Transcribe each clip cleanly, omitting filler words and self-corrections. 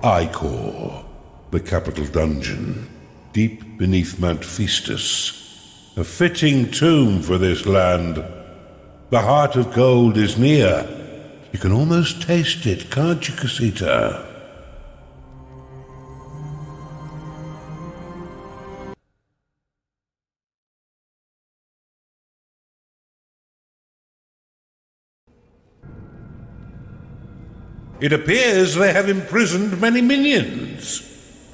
Icor, the capital dungeon, deep beneath Mount Phaestus. A fitting tomb for this land. The heart of gold is near. You can almost taste it, can't you, Casita? It appears they have imprisoned many minions.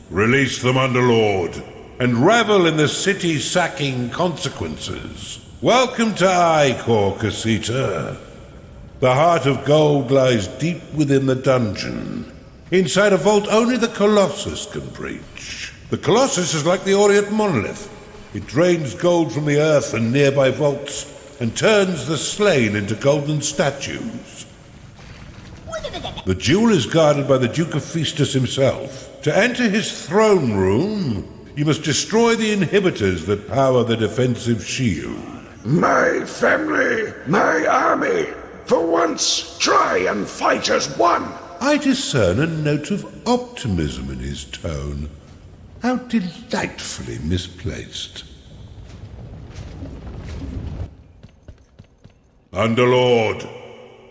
Release them, Underlord, and revel in the city's sacking consequences. Welcome to Icor, Casita. The heart of gold lies deep within the dungeon, inside a vault only the Colossus can breach. The Colossus is like the Orient monolith. It drains gold from the earth and nearby vaults, and turns the slain into golden statues. The jewel is guarded by the Duke of Phaestus himself. To enter his throne room, you must destroy the inhibitors that power the defensive shield. My family, my army, for once try and fight as one. I discern a note of optimism in his tone. How delightfully misplaced. Underlord,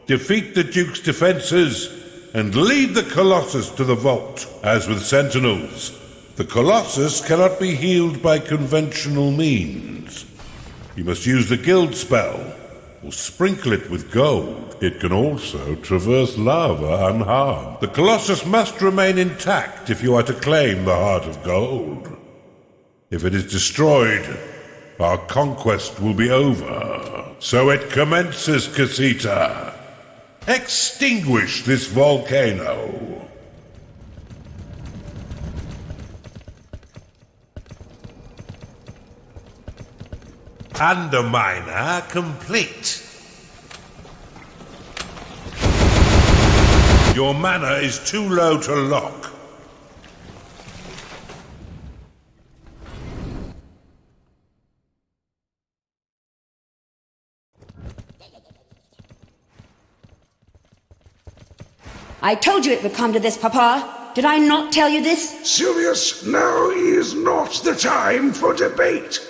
defeat the Duke's defenses and lead the Colossus to the vault. As with sentinels, the Colossus cannot be healed by conventional means. You must use the guild spell, or sprinkle it with gold. It can also traverse lava unharmed. The Colossus must remain intact if you are to claim the Heart of Gold. If it is destroyed, our conquest will be over. So it commences, Casita. Extinguish this volcano. Underminer complete. Your mana is too low to lock. I told you it would come to this, Papa. Did I not tell you this? Sylvius, now is not the time for debate.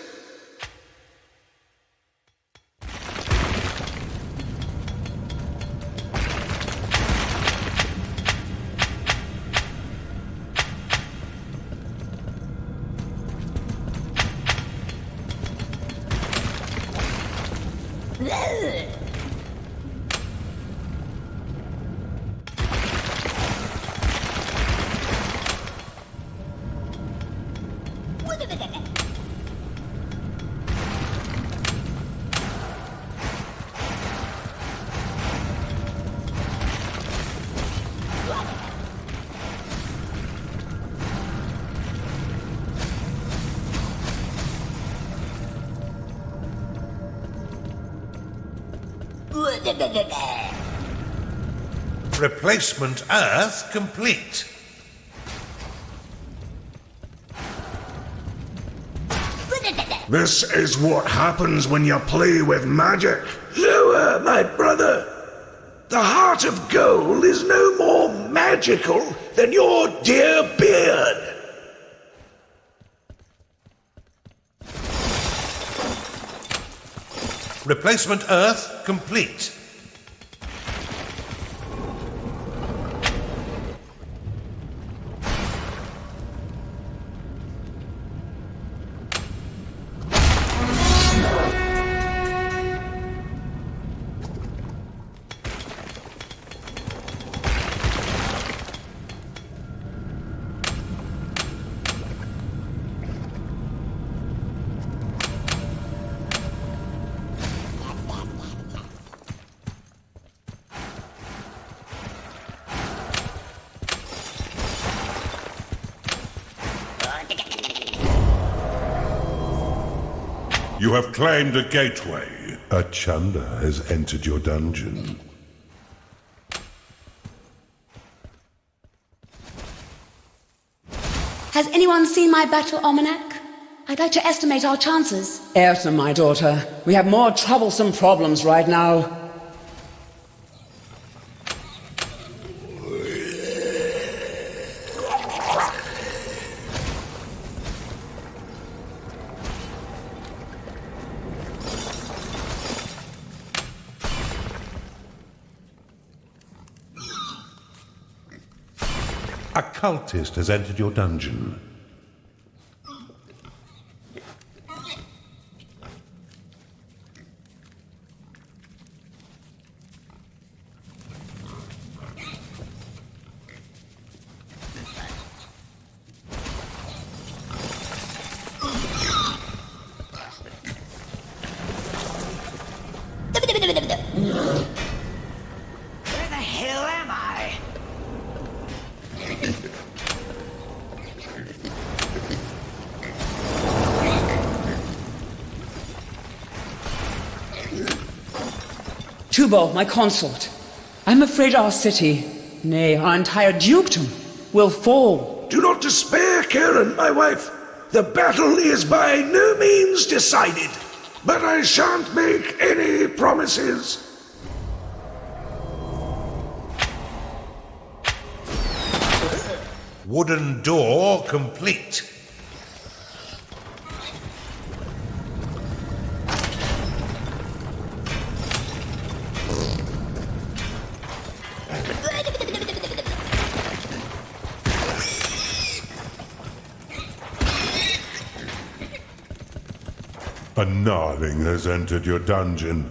Replacement Earth complete. This is what happens when you play with magic. Lower, my brother. The Heart of Gold is no more magical than your dear beard. Replacement Earth complete. You have claimed a gateway. A Chanda has entered your dungeon. Has anyone seen my battle almanac? I'd like to estimate our chances. Erta, my daughter, we have more troublesome problems right now. A cultist has entered your dungeon. Where the hell am I? Tubo, my consort, I'm afraid our city, nay, our entire dukedom, will fall. Do not despair, Karen, my wife. The battle is by no means decided, but I shan't make any promises. Wooden door complete. A gnarling has entered your dungeon.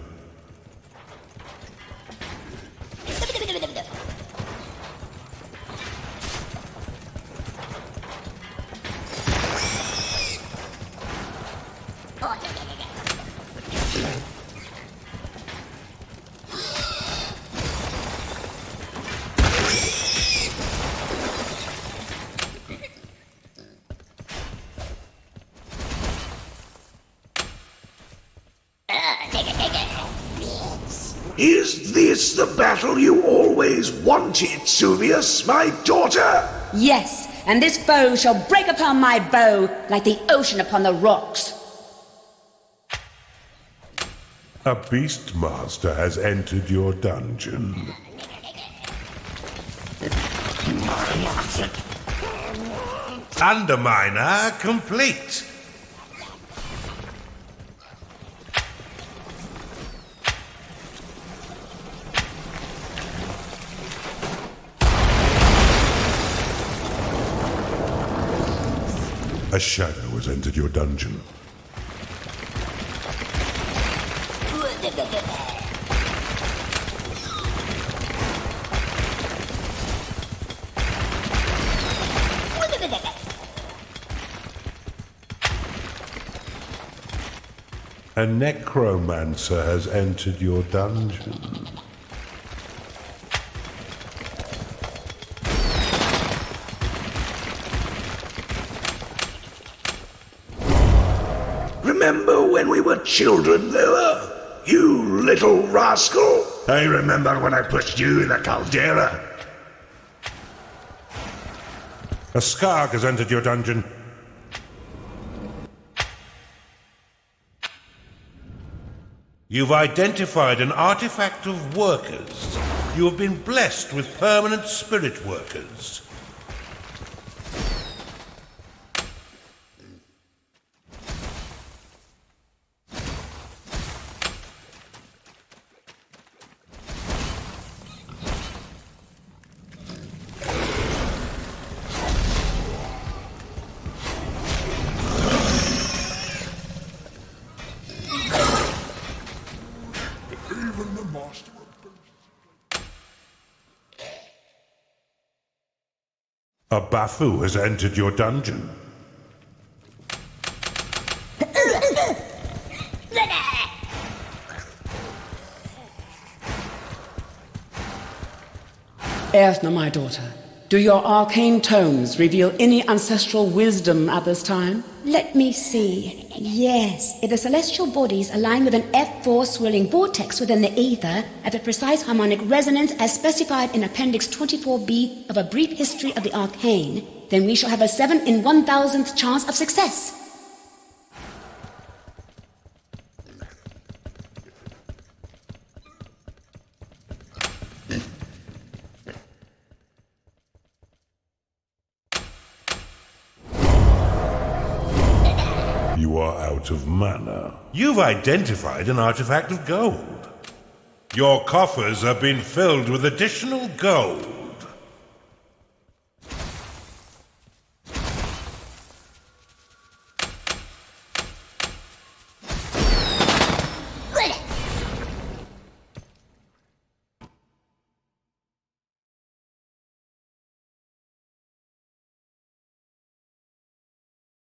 Is this the battle you always wanted, Suvius, my daughter? Yes, and this foe shall break upon my bow like the ocean upon the rocks. A beastmaster has entered your dungeon. Underminer complete. A shadow has entered your dungeon. A necromancer has entered your dungeon. Remember when we were children, Noah? You little rascal. I remember when I pushed you in the caldera. A skark has entered your dungeon. You've identified an artifact of workers. You have been blessed with permanent spirit workers. A Bafu has entered your dungeon. Earthna, my daughter, do your arcane tomes reveal any ancestral wisdom at this time? Let me see. Yes, if the celestial bodies align with an F4 swirling vortex within the ether at a precise harmonic resonance as specified in Appendix 24B of A Brief History of the Arcane, then we shall have a 7 in 1,000th chance of success. You are out of mana. You've identified an artifact of gold. Your coffers have been filled with additional gold.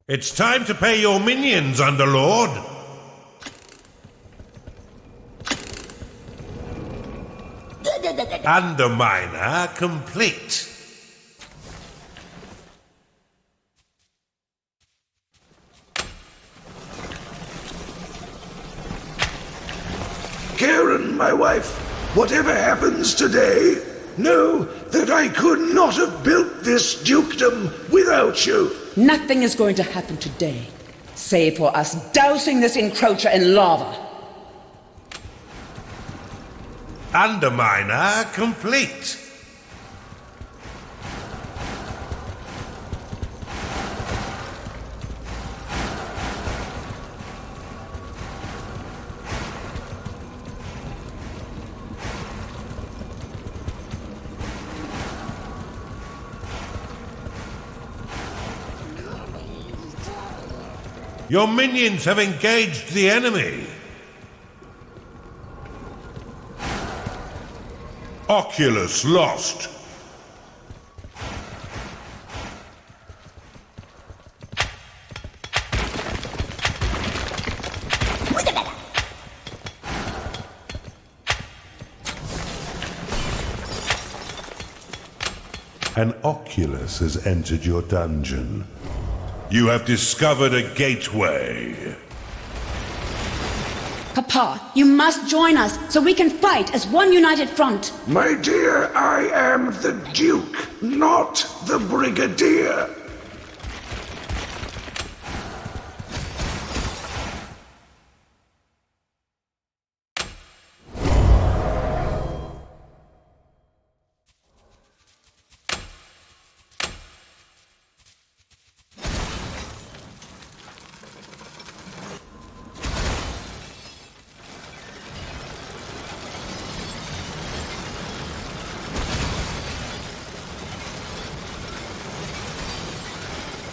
It's time to pay your minions, Underlord. Underminer complete. Karen, my wife, whatever happens today, know that I could not have built this dukedom without you. Nothing is going to happen today, save for us dousing this encroacher in lava. Underminer complete. Your minions have engaged the enemy. Oculus lost. An Oculus has entered your dungeon. You have discovered a gateway. Papa, you must join us so we can fight as one united front. My dear, I am the Duke, not the Brigadier.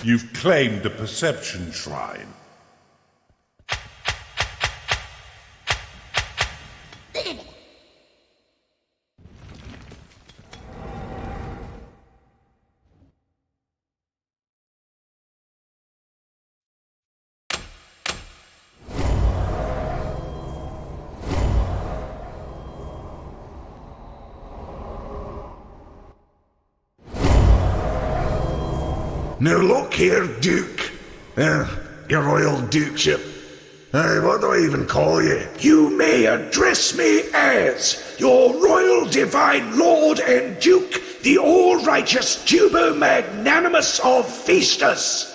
You've claimed the Perception Shrine. Now look here, Duke. Your Royal Dukeship. What do I even call you? You may address me as your Royal Divine Lord and Duke, the all-righteous Tubo Magnanimous of Feasters.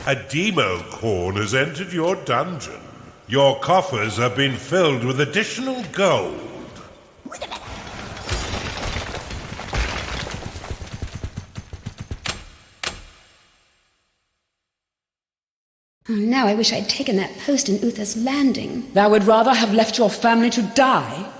A demo corn has entered your dungeon. Your coffers have been filled with additional gold. Oh, now I wish I'd taken that post in Uther's Landing. Thou would rather have left your family to die?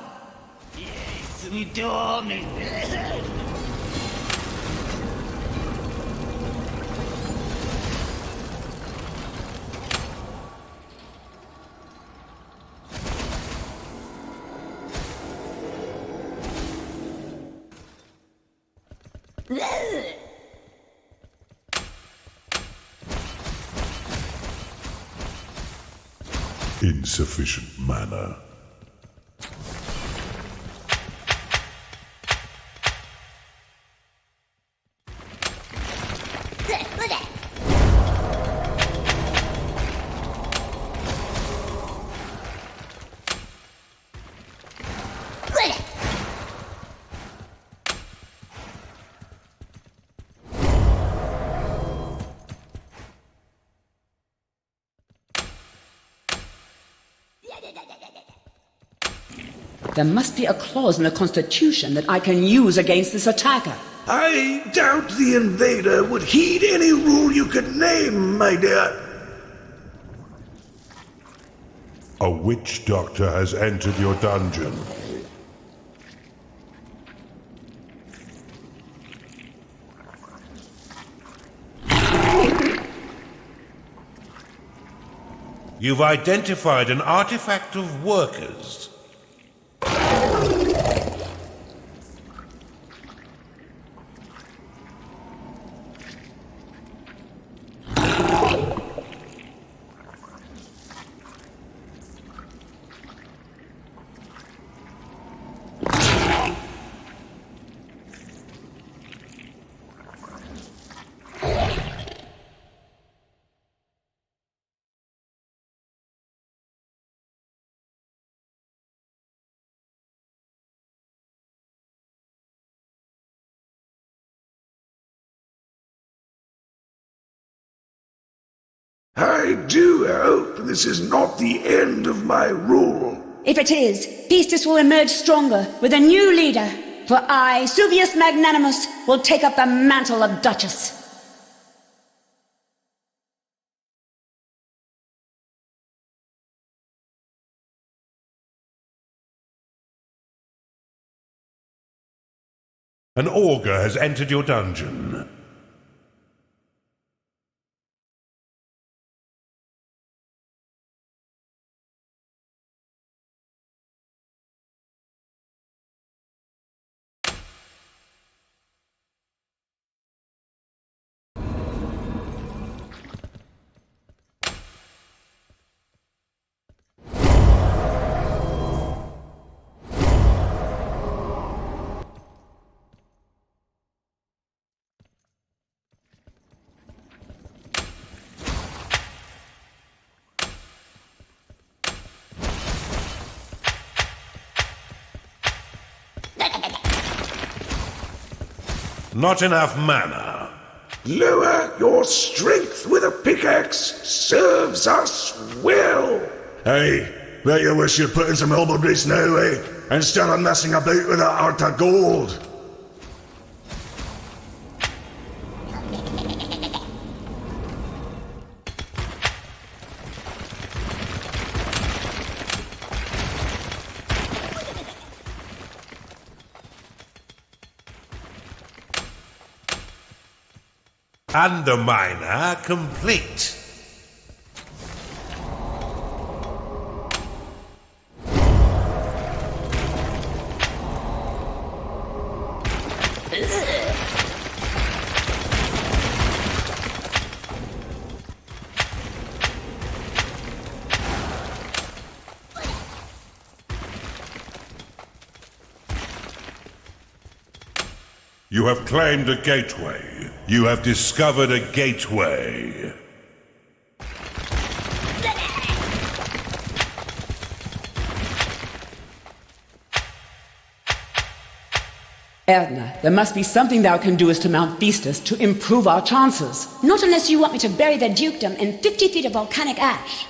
Insufficient mana. There must be a clause in the Constitution that I can use against this attacker. I doubt the invader would heed any rule you could name, my dear. A witch doctor has entered your dungeon. You've identified an artifact of workers. I do hope this is not the end of my rule. If it is, Pistis will emerge stronger with a new leader. For I, Suvius Magnanimous, will take up the mantle of Duchess. An augur has entered your dungeon. Not enough mana. Lower your strength with a pickaxe serves us well. Hey, bet you wish you'd put in some elbow grease now, eh? Instead of messing about with that heart of gold. Underminer complete. You have claimed a gateway. You have discovered a gateway. Erdna, there must be something thou can do as to Mount Vistus to improve our chances. Not unless you want me to bury the dukedom in 50 feet of volcanic ash.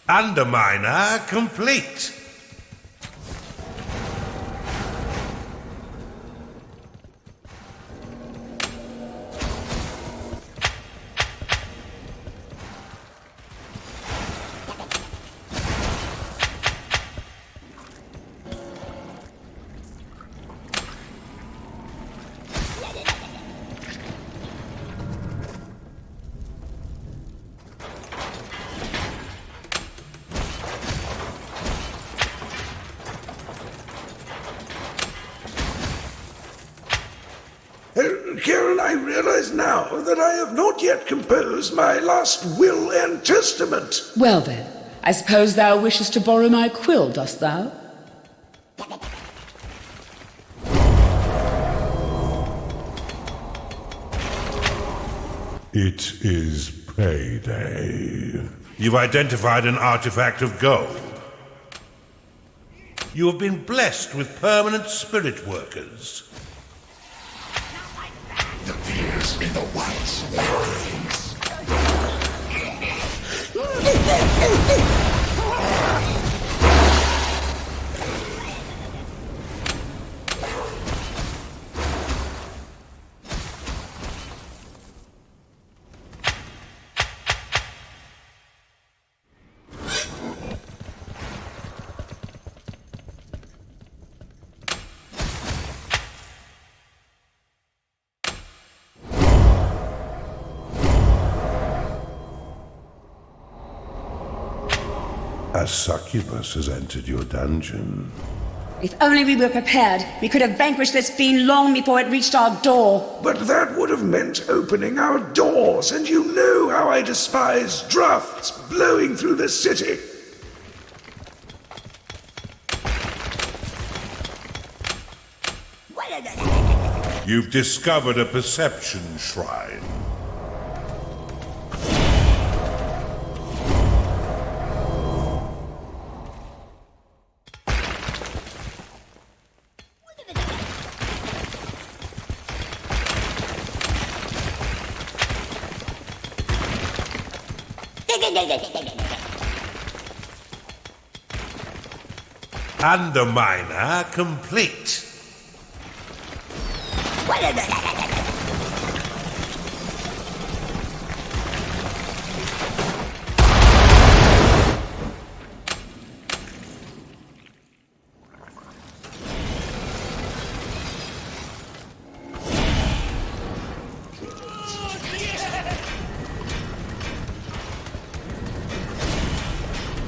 Underminer complete. Karen, I realize now that I have not yet composed my last will and testament. Well then, I suppose thou wishest to borrow my quill, dost thou? It is payday. You've identified an artifact of gold. You have been blessed with permanent spirit workers. The fears in the white A succubus has entered your dungeon. If only we were prepared, we could have vanquished this fiend long before it reached our door. But that would have meant opening our doors, and you know how I despise drafts blowing through the city. You've discovered a perception shrine. Underminer complete.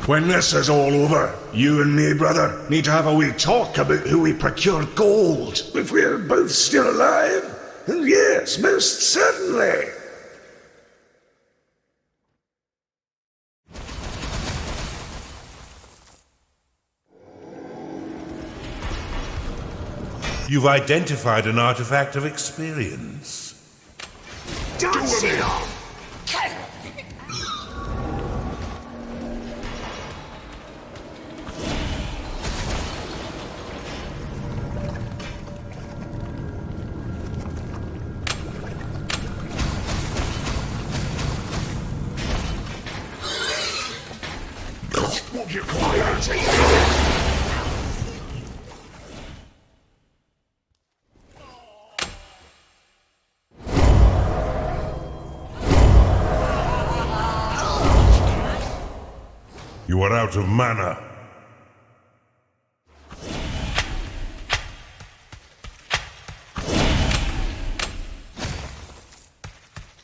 When this is all over, you and me, brother, need to have a wee talk about who we procured gold. If we're both still alive, then yes, most certainly. You've identified an artifact of experience. Do it all. What you quiet? You are out of mana.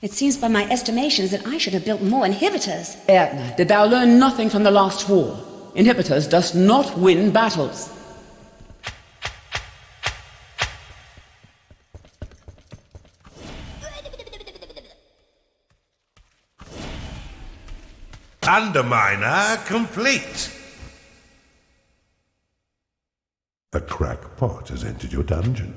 It seems by my estimations that I should have built more inhibitors. Erdna, did thou learn nothing from the last war? Inhibitors does not win battles. Underminer complete. A crackpot has entered your dungeon.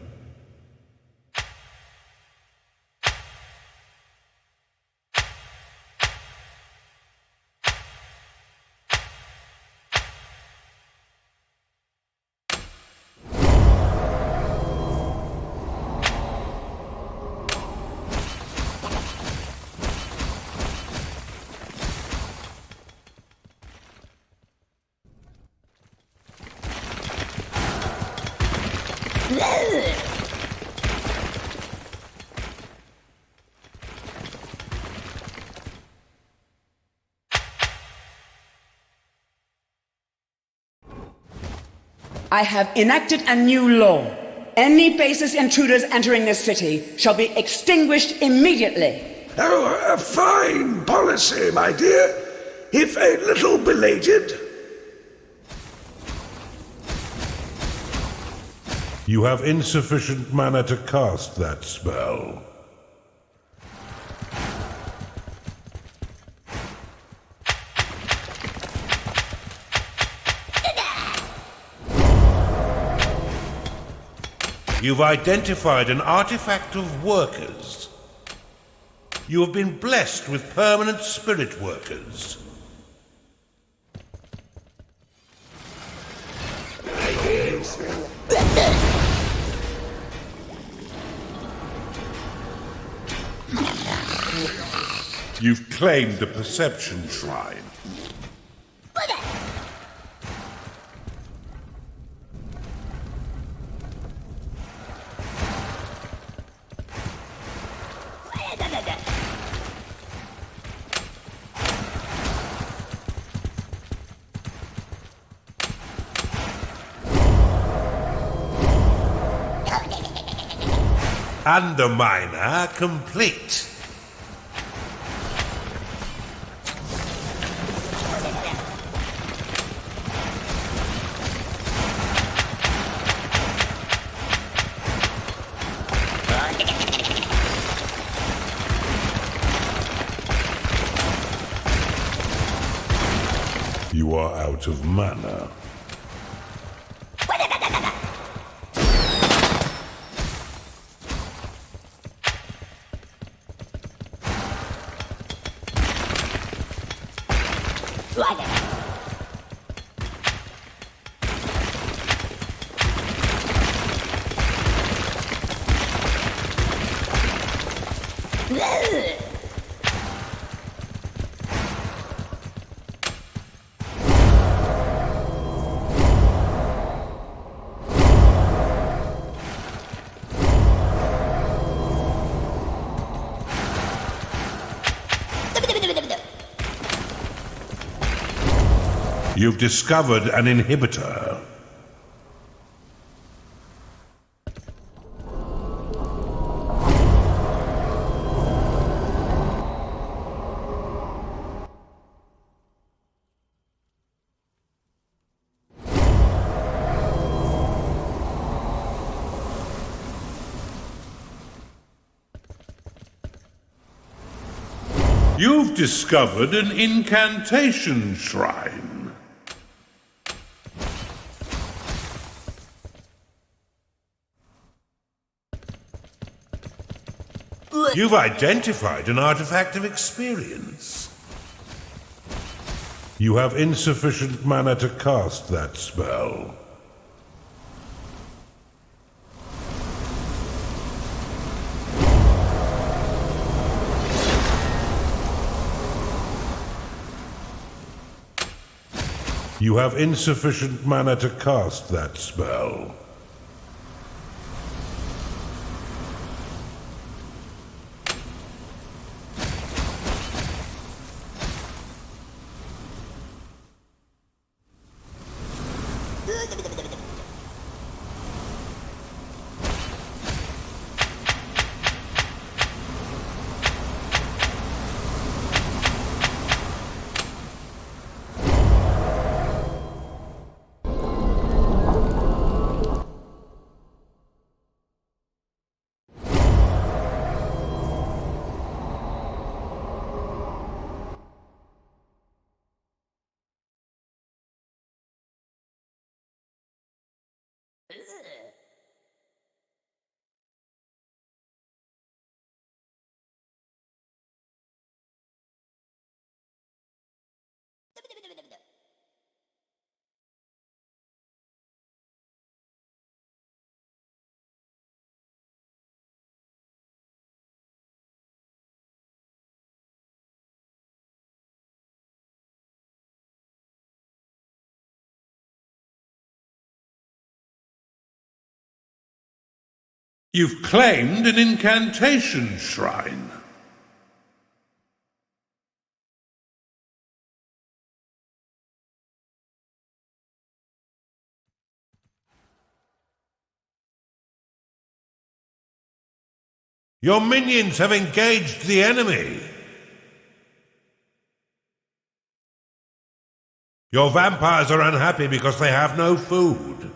I have enacted a new law. Any baseless intruders entering this city shall be extinguished immediately. Oh, a fine policy, my dear, if a little belated. You have insufficient mana to cast that spell. You've identified an artifact of workers. You have been blessed with permanent spirit workers. You've claimed a perception shrine. Underminer complete. You are out of mana. You've discovered an inhibitor. You've discovered an incantation shrine. You've identified an artifact of experience. You have insufficient mana to cast that spell. You have insufficient mana to cast that spell. You've claimed an incantation shrine. Your minions have engaged the enemy. Your vampires are unhappy because they have no food.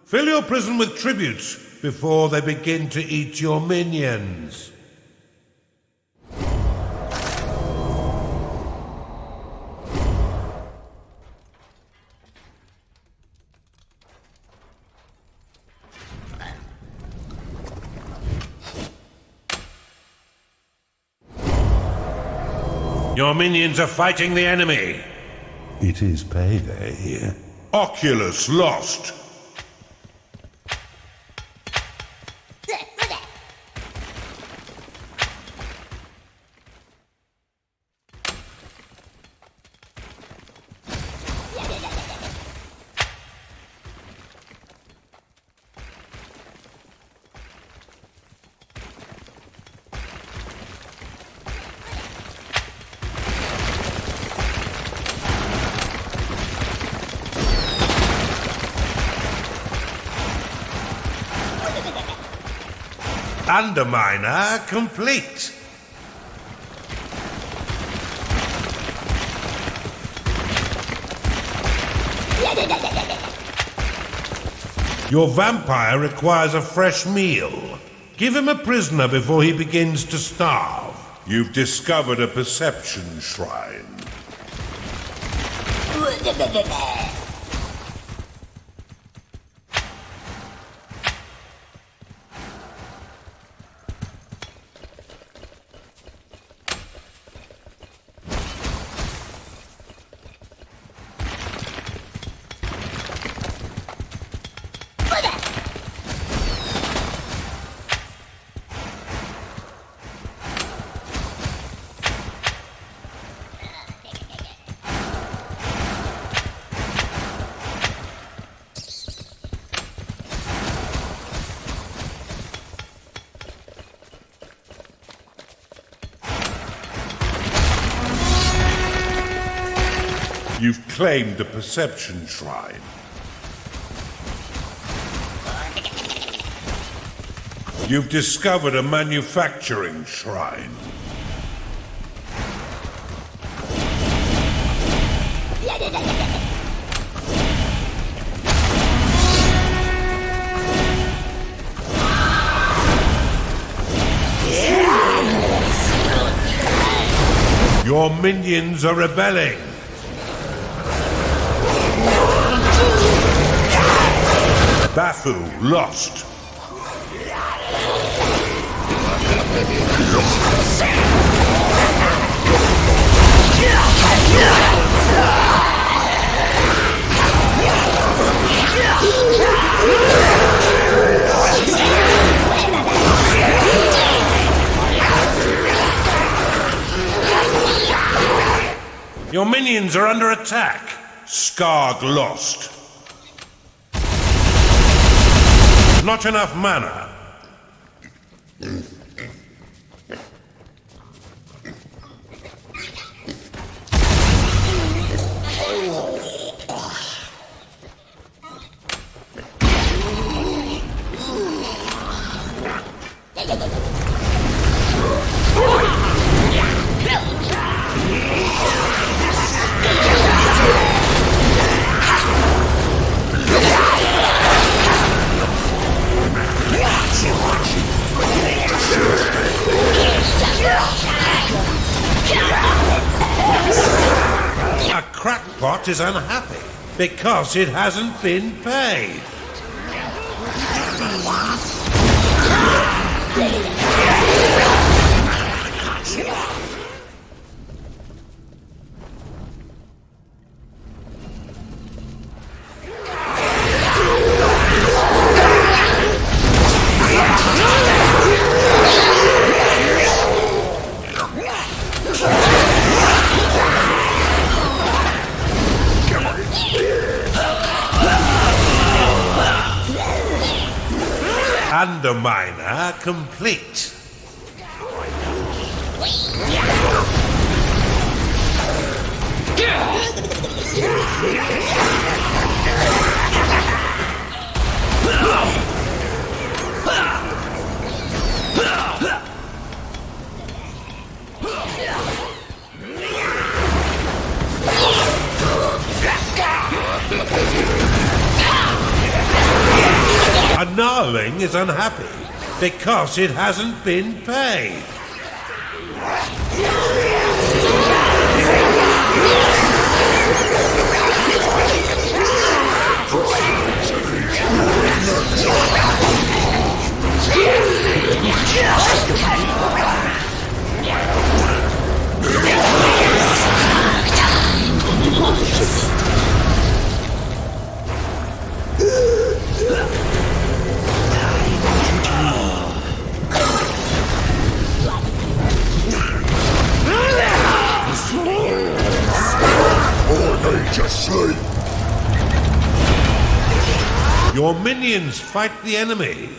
Fill your prison with tributes before they begin to eat your minions. Your minions are fighting the enemy. It is payday. Oculus lost. Underminer complete. Your vampire requires a fresh meal. Give him a prisoner before he begins to starve. You've discovered a perception shrine. You've claimed a perception shrine. You've discovered a manufacturing shrine. Your minions are rebelling. Bafu lost. Your minions are under attack. Skarg lost. Not enough mana. A crackpot is unhappy because it hasn't been paid. Underminer complete. A gnarling is unhappy because it hasn't been paid. Your minions fight the enemy.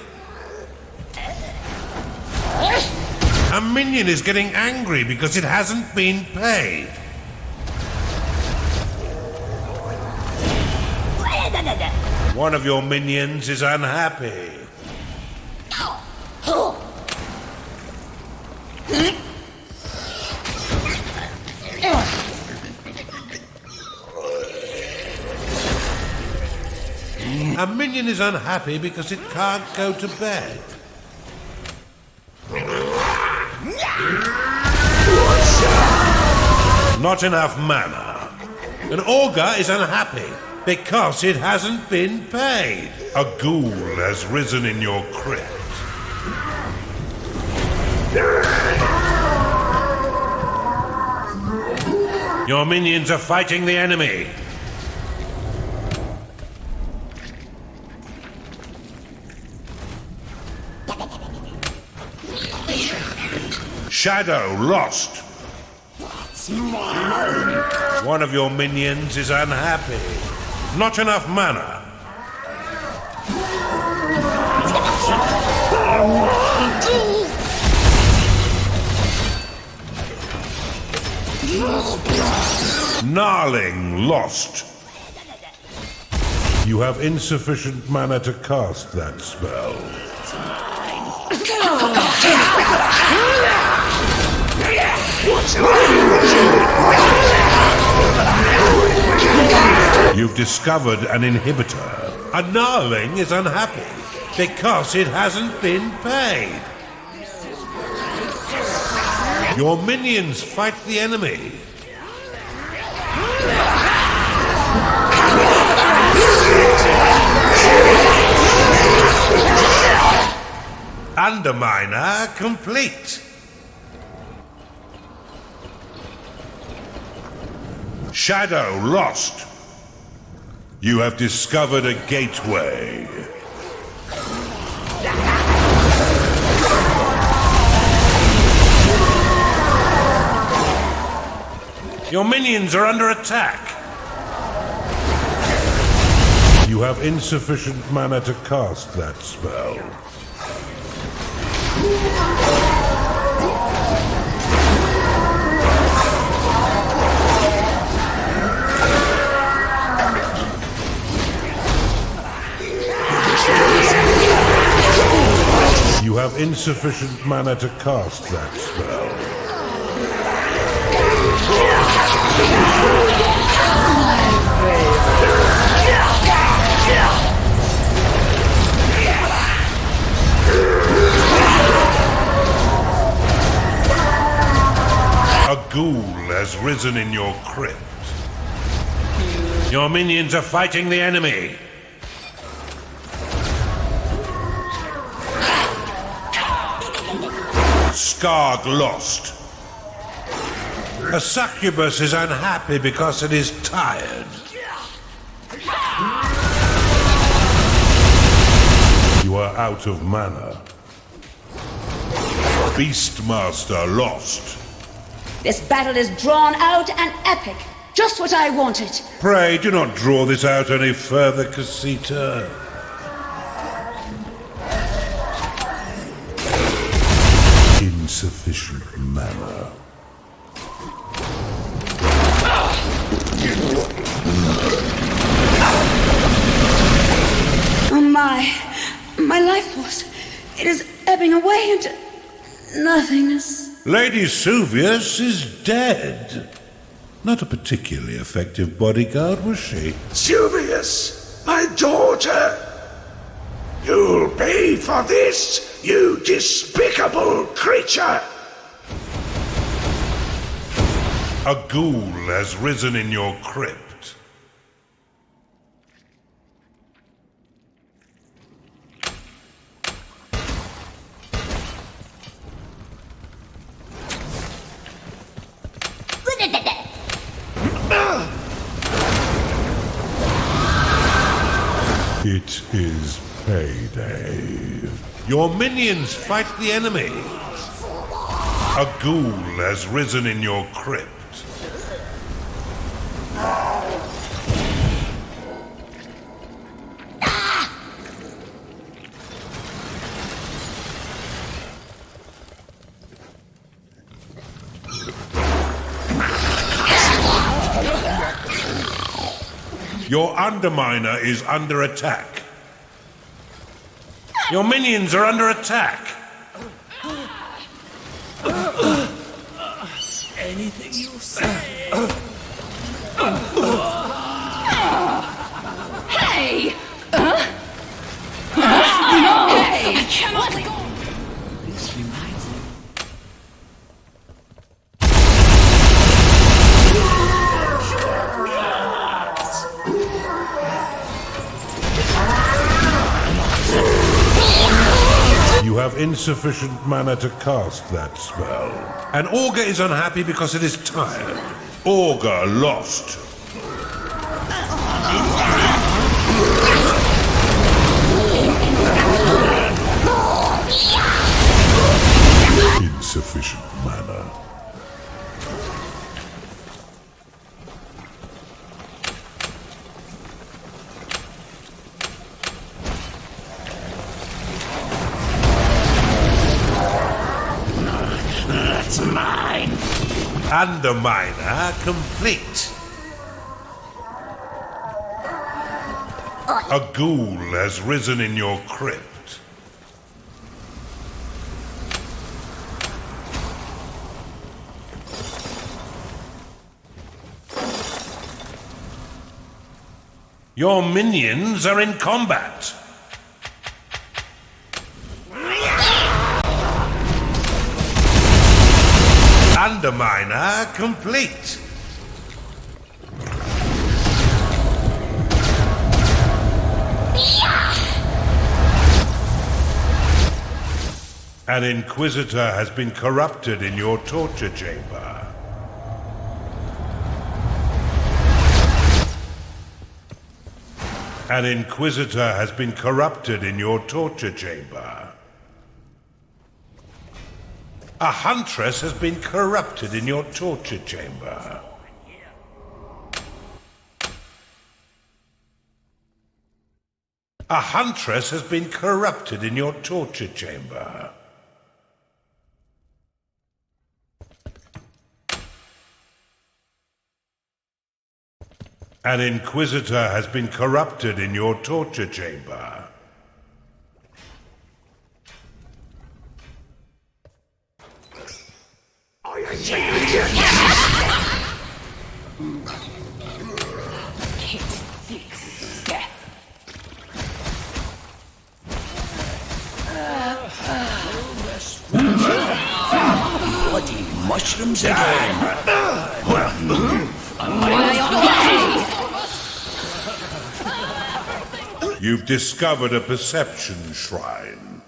A minion is getting angry because it hasn't been paid. One of your minions is unhappy. A minion is unhappy because it can't go to bed. Not enough mana. An ogre is unhappy because it hasn't been paid. A ghoul has risen in your crypt. Your minions are fighting the enemy. Shadow lost. One of your minions is unhappy. Not enough mana. Gnarling lost. You have insufficient mana to cast that spell. You've discovered an inhibitor. A gnarling is unhappy because it hasn't been paid. Your minions fight the enemy. Underminer complete. Shadow lost. You have discovered a gateway. Your minions are under attack. You have insufficient mana to cast that spell. You have insufficient mana to cast that spell. A ghoul has risen in your crypt. Your minions are fighting the enemy. Skarg lost. A succubus is unhappy because it is tired. You are out of mana. Beastmaster lost. This battle is drawn out and epic. Just what I wanted. Pray do not draw this out any further, Casita. Insufficient mana. My life force, it is ebbing away into nothingness. Lady Suvius is dead. Not a particularly effective bodyguard, was she? Silvius, my daughter! You'll pay for this, you despicable creature! A ghoul has risen in your crypt. It is payday. Your minions fight the enemy. A ghoul has risen in your crypt. Your Underminer is under attack. Your minions are under attack. Anything you say. Hey! Hey! I cannot go! This reminds me. You have insufficient mana to cast that spell. And Augur is unhappy because it is tired. Augur lost. Insufficient mana. That's mine. Underminer complete. A ghoul has risen in your crypt. Your minions are in combat. Underminer complete. An Inquisitor has been corrupted in your torture chamber. An Inquisitor has been corrupted in your torture chamber. A Huntress has been corrupted in your torture chamber. A Huntress has been corrupted in your torture chamber. An Inquisitor has been corrupted in your torture chamber. Bloody mushrooms again. You've discovered a perception shrine.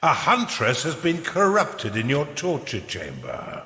A Huntress has been corrupted in your torture chamber.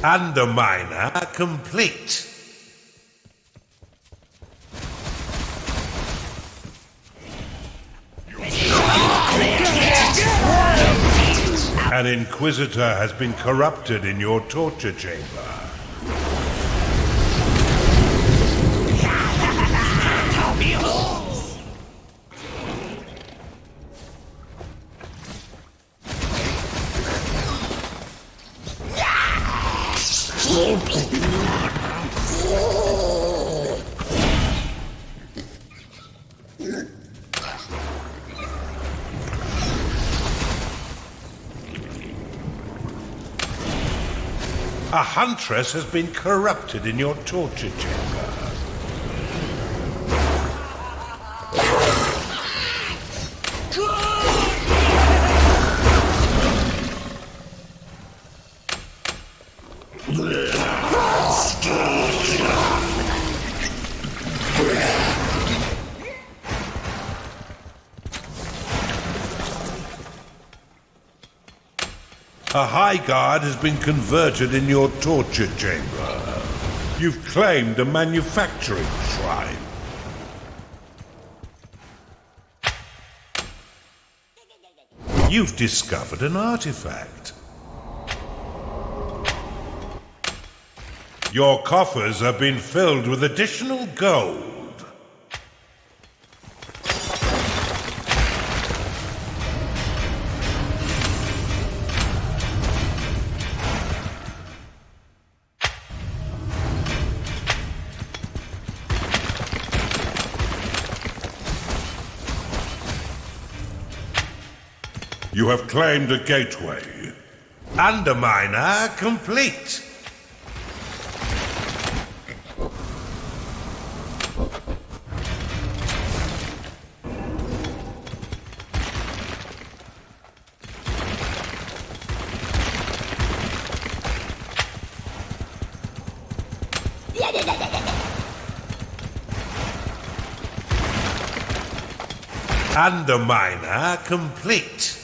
Underminer complete. An Inquisitor has been corrupted in your torture chamber. A huntress has been corrupted in your torture chamber. A high guard has been converted in your torture chamber. You've claimed a manufacturing shrine. You've discovered an artifact. Your coffers have been filled with additional gold. You have claimed a gateway. Underminer complete. Underminer complete.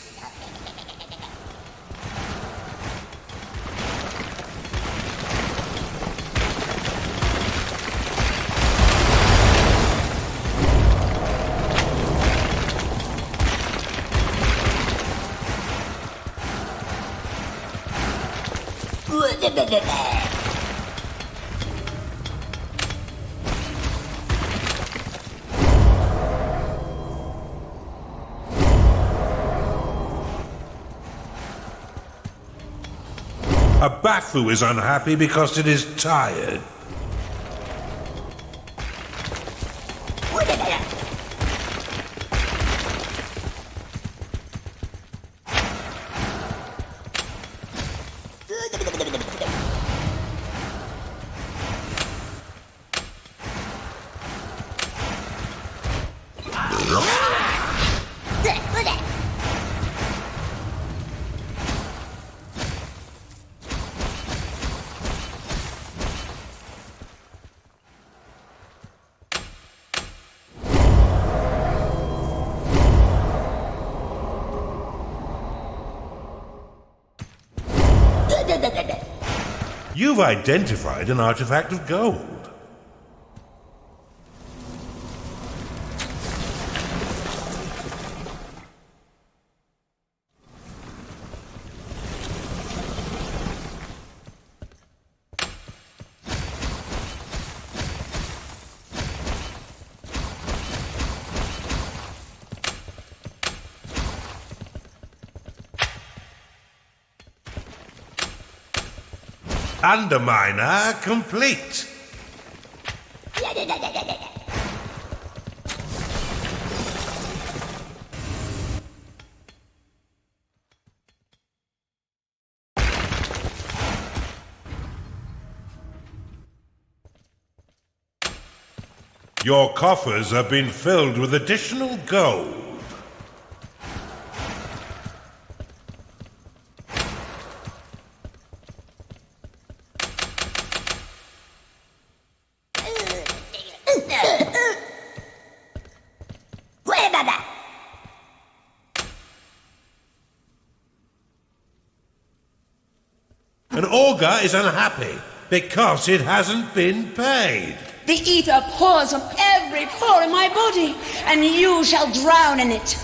A Bafu is unhappy because it is tired. You've identified an artifact of gold. Underminer complete. Your coffers have been filled with additional gold. An augur is unhappy because it hasn't been paid. The ether pours from every pore in my body, and you shall drown in it.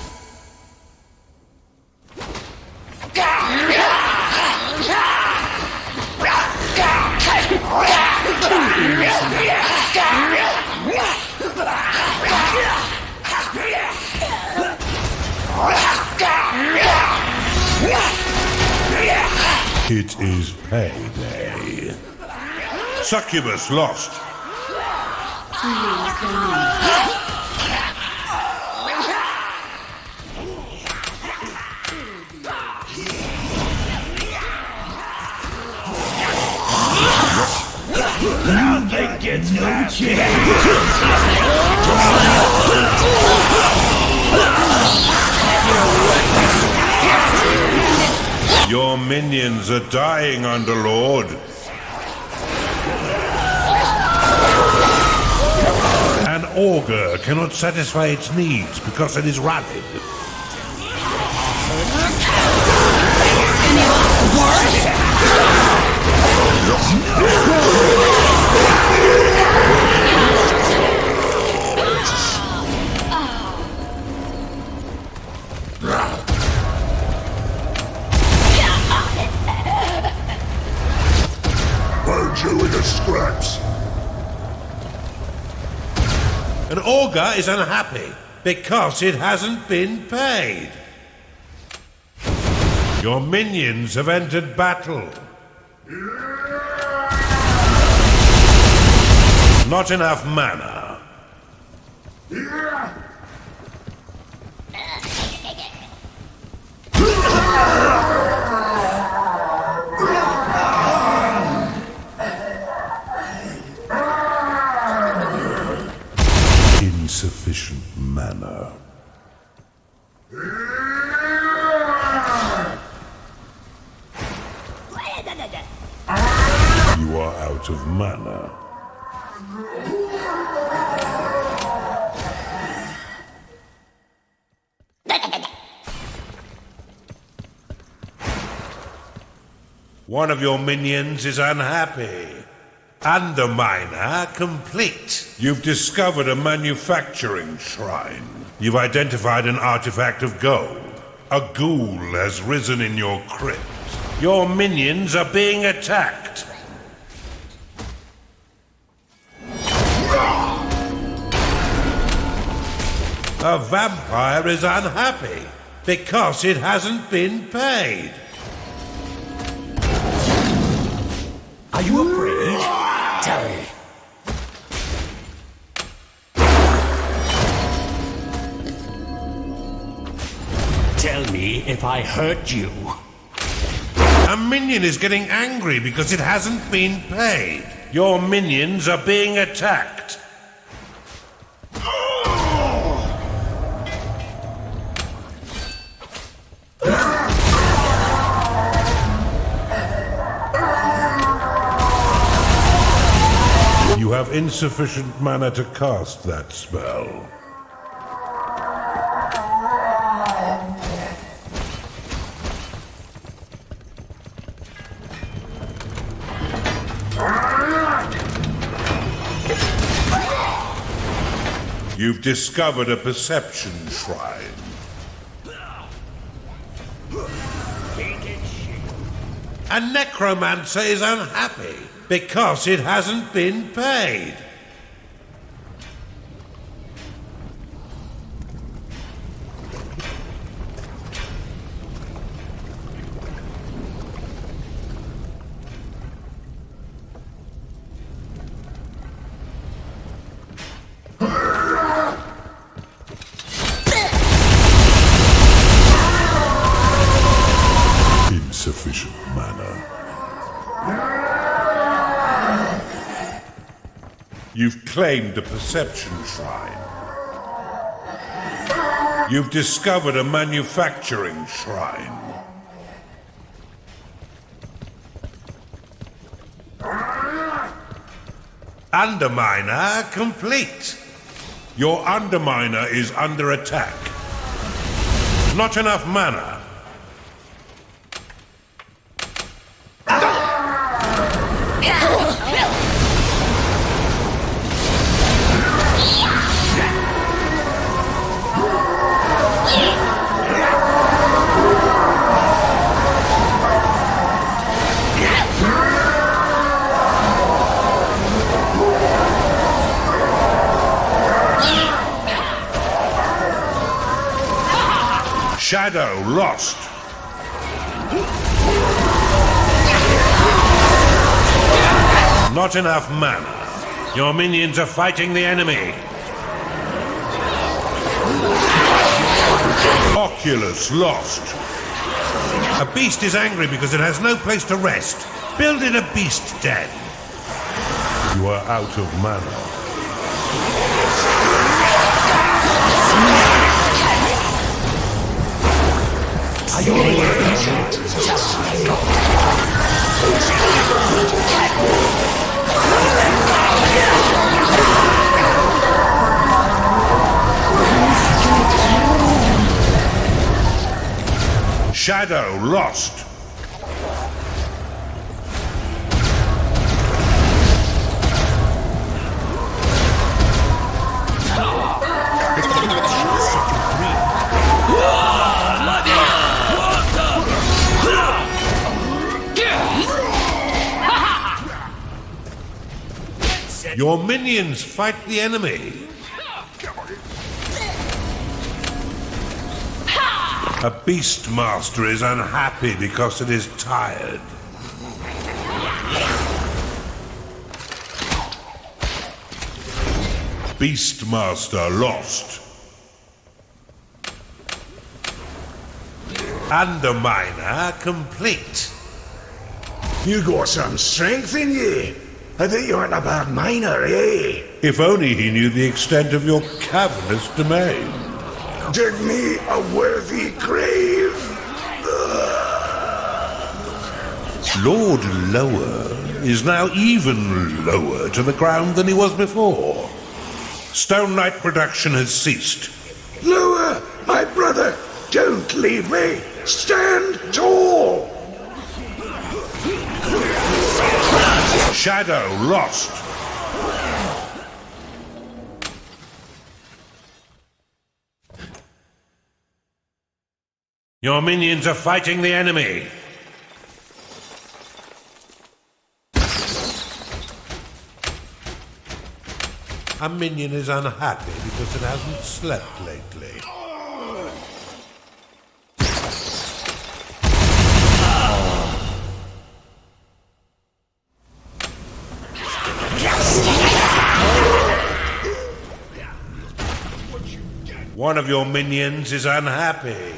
It is payday. Succubus lost. Your minions are dying, Underlord. An auger cannot satisfy its needs because it is rapid. Burn you into scraps. An auger is unhappy because it hasn't been paid. Your minions have entered battle. Not enough mana. Insufficient mana. You are out of mana. One of your minions is unhappy. Underminer complete. You've discovered a manufacturing shrine. You've identified an artifact of gold. A ghoul has risen in your crypt. Your minions are being attacked. A vampire is unhappy because it hasn't been paid. Are you afraid? Tell me. Tell me if I hurt you. A minion is getting angry because it hasn't been paid. Your minions are being attacked. You have insufficient mana to cast that spell. You've discovered a perception shrine. A necromancer is unhappy because it hasn't been paid. Insufficient mana. You've claimed a perception shrine. You've discovered a manufacturing shrine. Underminer complete. Your Underminer is under attack. Not enough mana. Shadow lost. Not enough mana. Your minions are fighting the enemy. Oculus lost. A beast is angry because it has no place to rest. Build it a beast den. You are out of mana. Shadow lost. Your minions fight the enemy. A Beastmaster is unhappy because it is tired. Beastmaster lost. Underminer complete. You got some strength in you. I think you aren't a bad miner, eh? If only he knew the extent of your cavernous domain. Dig me a worthy grave. Lord Lower is now even lower to the ground than he was before. Stone Knight production has ceased. Lower, my brother, don't leave me. Stand tall. Shadow lost. Your minions are fighting the enemy. A minion is unhappy because it hasn't slept lately. One of your minions is unhappy.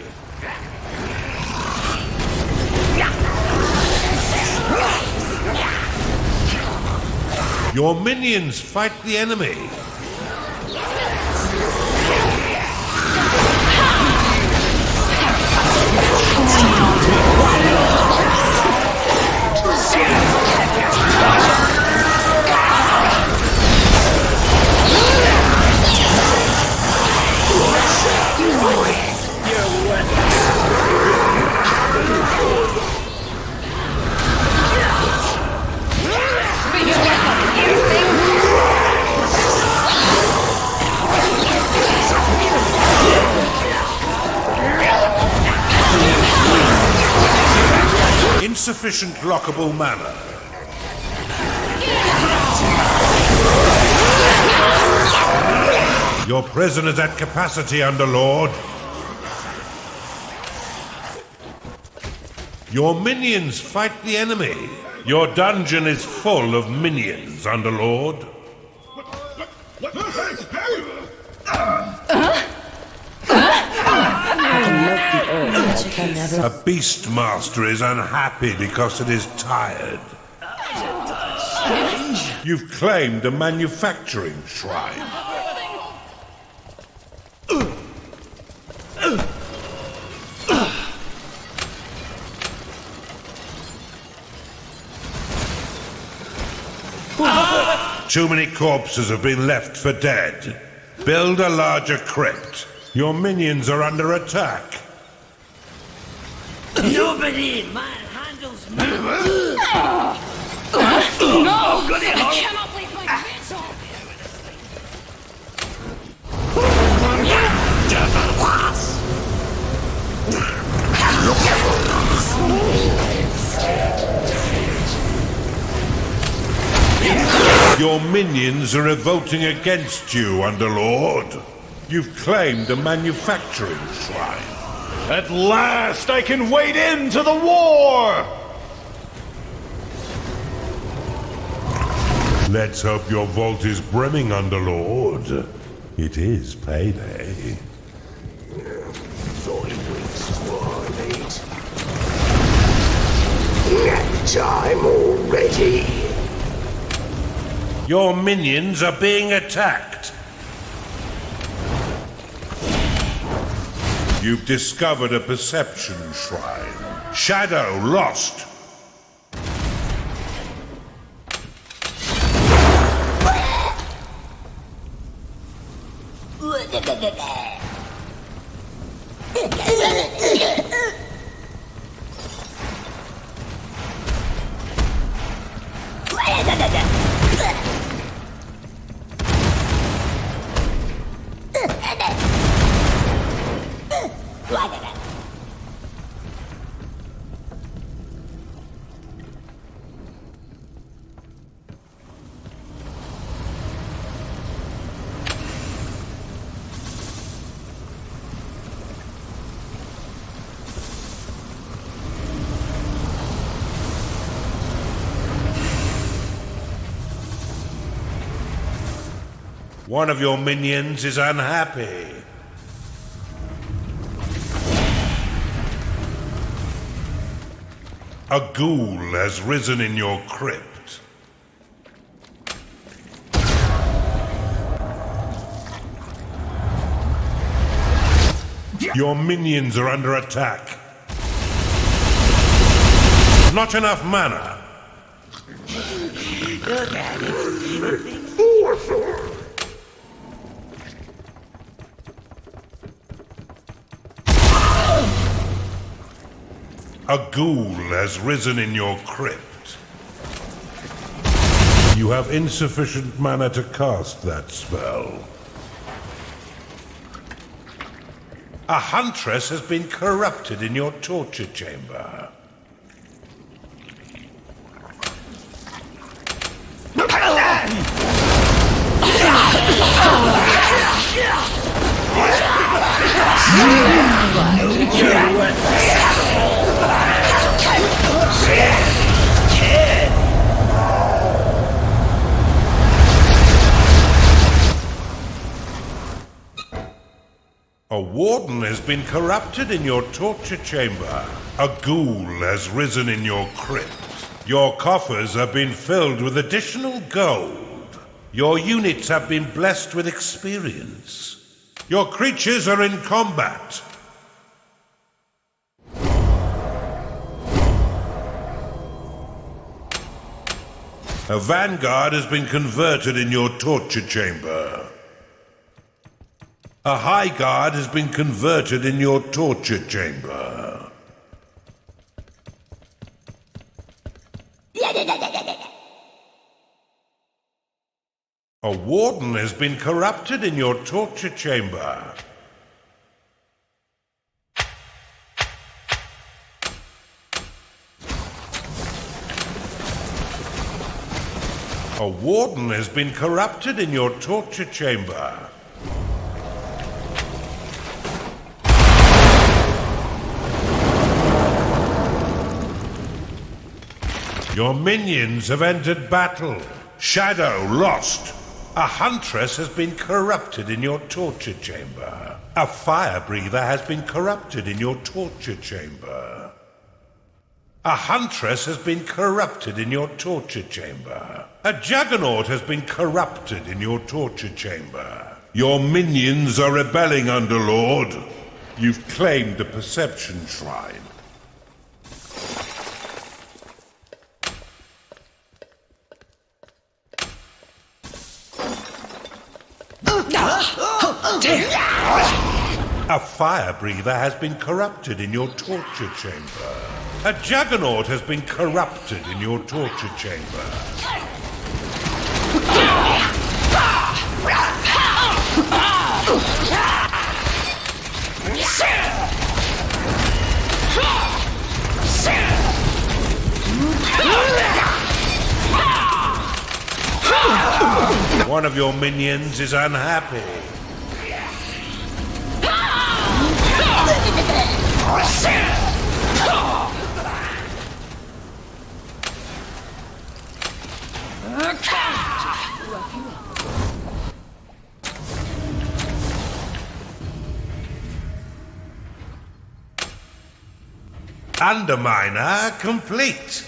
Your minions fight the enemy. Insufficient lockable mana. Your prison is at capacity, Underlord. Your minions fight the enemy. Your dungeon is full of minions, Underlord. A Beastmaster is unhappy because it is tired. You've claimed a manufacturing shrine. Too many corpses have been left for dead. Build a larger crypt. Your minions are under attack. Nobody in man handles me. No! I cannot leave my pants on! Your minions are revolting against you, Underlord. You've claimed a manufacturing shrine. At last I can wade into the war! Let's hope your vault is brimming, Underlord. It is payday. 4 weeks war late. Nap time already. Your minions are being attacked. You've discovered a perception shrine. Shadow lost. One of your minions is unhappy. A ghoul has risen in your crypt. Your minions are under attack. Not enough mana. A ghoul has risen in your crypt. You have insufficient mana to cast that spell. A huntress has been corrupted in your torture chamber. A warden has been corrupted in your torture chamber. A ghoul has risen in your crypt. Your coffers have been filled with additional gold. Your units have been blessed with experience. Your creatures are in combat. A vanguard has been converted in your torture chamber. A high guard has been converted in your torture chamber. A warden has been corrupted in your torture chamber. A warden has been corrupted in your torture chamber. Your minions have entered battle. Shadow lost. A huntress has been corrupted in your torture chamber. A fire breather has been corrupted in your torture chamber. A huntress has been corrupted in your torture chamber. A juggernaut has been corrupted in your torture chamber. Your minions are rebelling, Underlord. You've claimed the Perception Shrine. A fire breather has been corrupted in your torture chamber. A juggernaut has been corrupted in your torture chamber. One of your minions is unhappy. Underminer complete.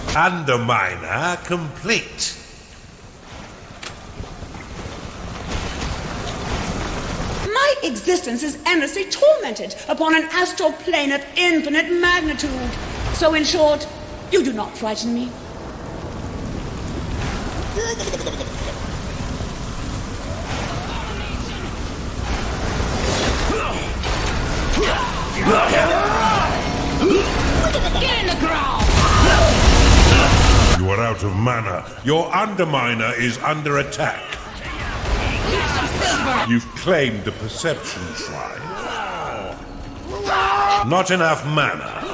Underminer complete. My existence is endlessly tormented upon an astral plane of infinite magnitude. So in short, you do not frighten me. Get in the ground! You are out of mana. Your Underminer is under attack. You've claimed the Perception Shrine. Not enough mana.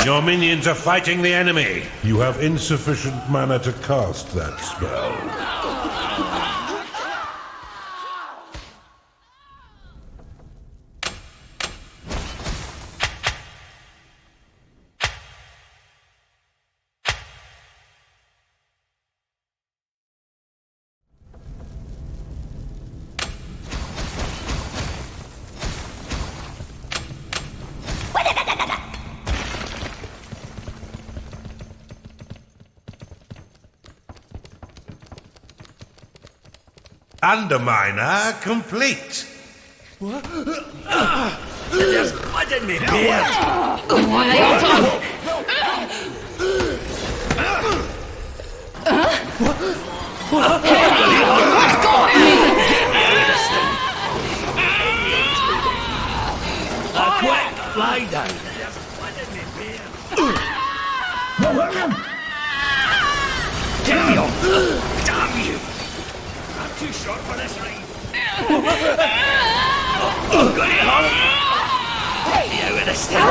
Your minions are fighting the enemy. You have insufficient mana to cast that spell. Underminer complete. There's blood in me, beard. Why are they all talking? Quick, lie down. There's blood in me, beard. Get me on. Damn you. I'm too short for this ride. Got it, Holly. Take me out of this thing.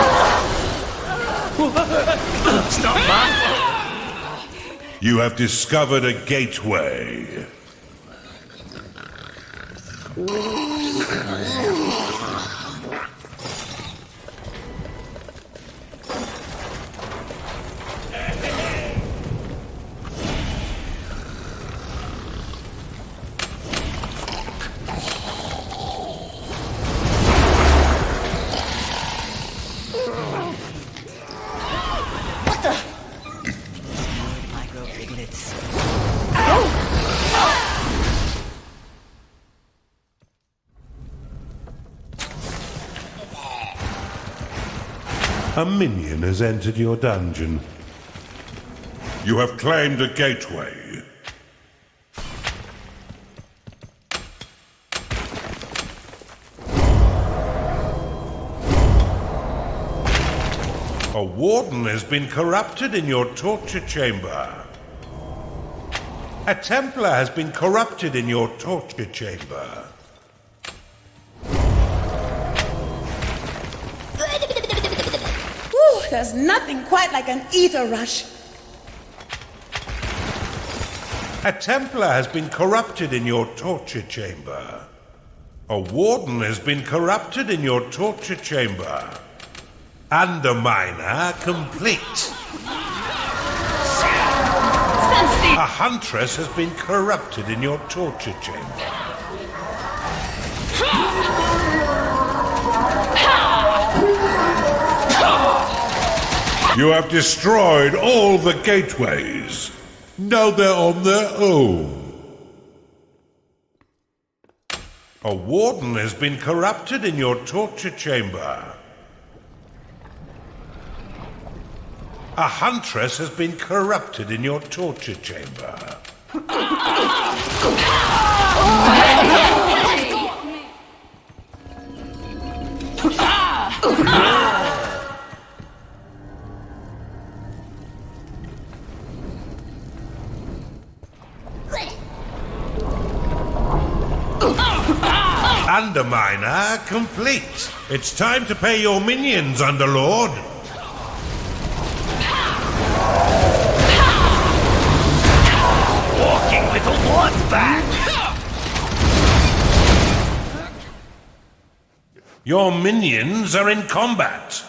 It's not my fault. You have discovered a gateway. A minion has entered your dungeon. You have claimed a gateway. A warden has been corrupted in your torture chamber. A Templar has been corrupted in your torture chamber. Whew, there's nothing quite like an ether rush. A Templar has been corrupted in your torture chamber. A warden has been corrupted in your torture chamber. Underminer complete. A huntress has been corrupted in your torture chamber. You have destroyed all the gateways. Now they're on their own. A warden has been corrupted in your torture chamber. A huntress has been corrupted in your torture chamber. Underminer complete. It's time to pay your minions, Underlord. Walking with the Lord's back. Your minions are in combat.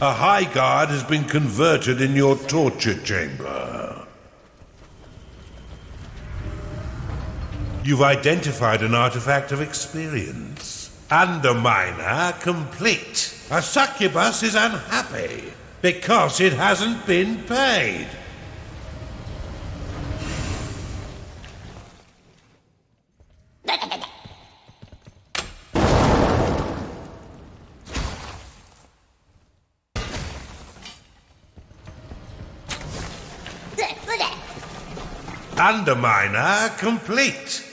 A high guard has been converted in your torture chamber. You've identified an artifact of experience. Underminer complete. A succubus is unhappy because it hasn't been paid. Underminer complete.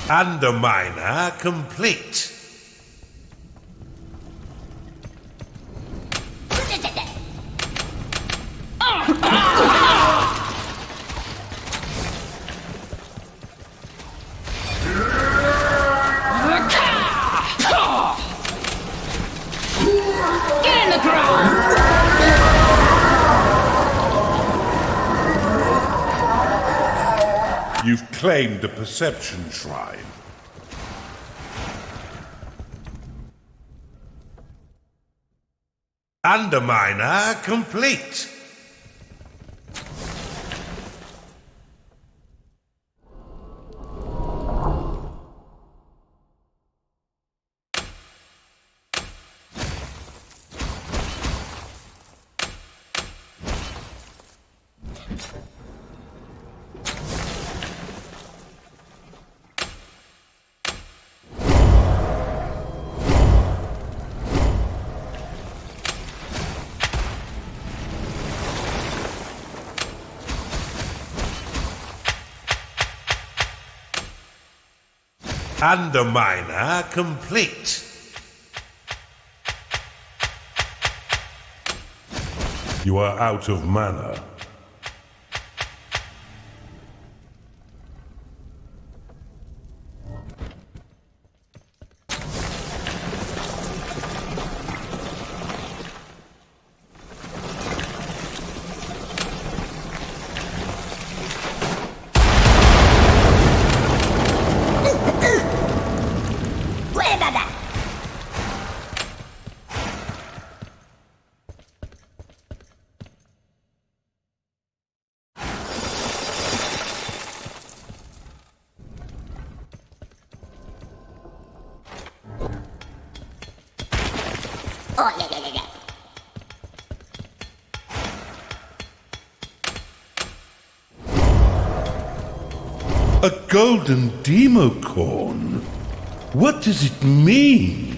Underminer complete. Get in the ground! You've claimed a perception shrine. Underminer complete. Underminer complete. You are out of mana. A golden democorn? What does it mean?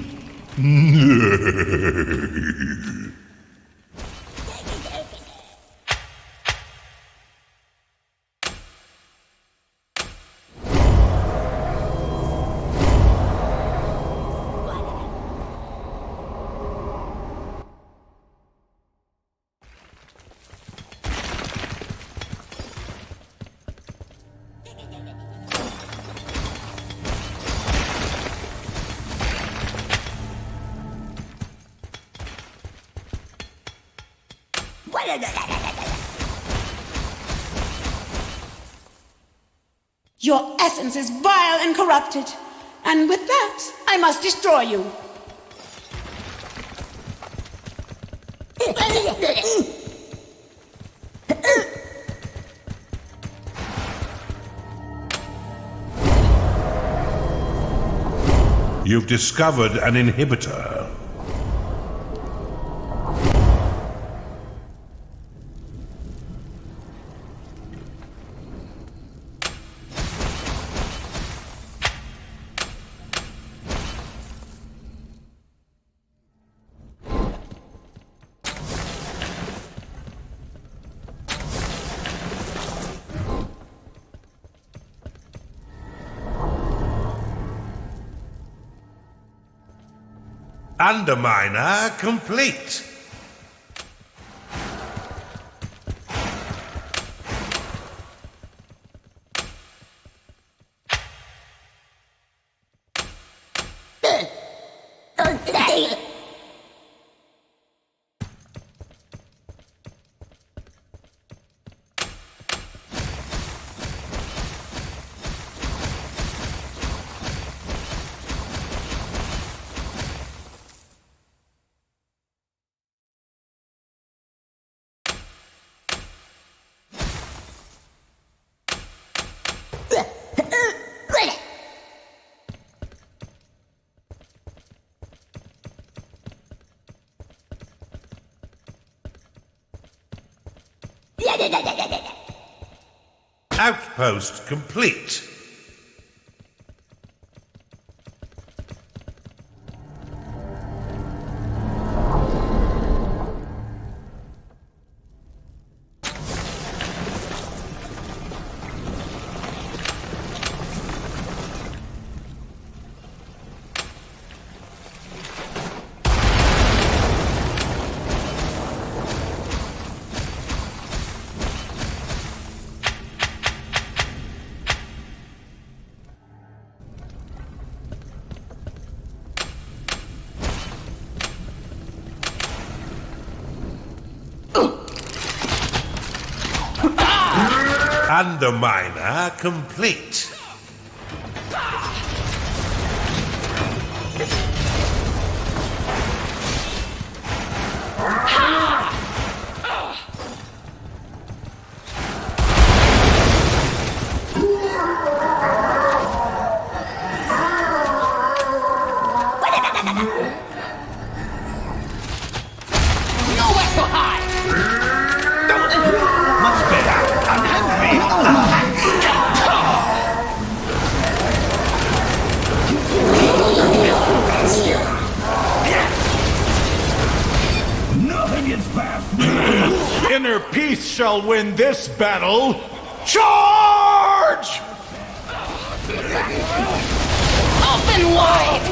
Your essence is vile and corrupted, and with that, I must destroy you. You've discovered an inhibitor. Underminer complete. Outpost complete. Underminer complete. Nowhere to hide! Much better. I'm hungry. Nothing is past me. Inner peace shall win this battle. Charge! Open wide!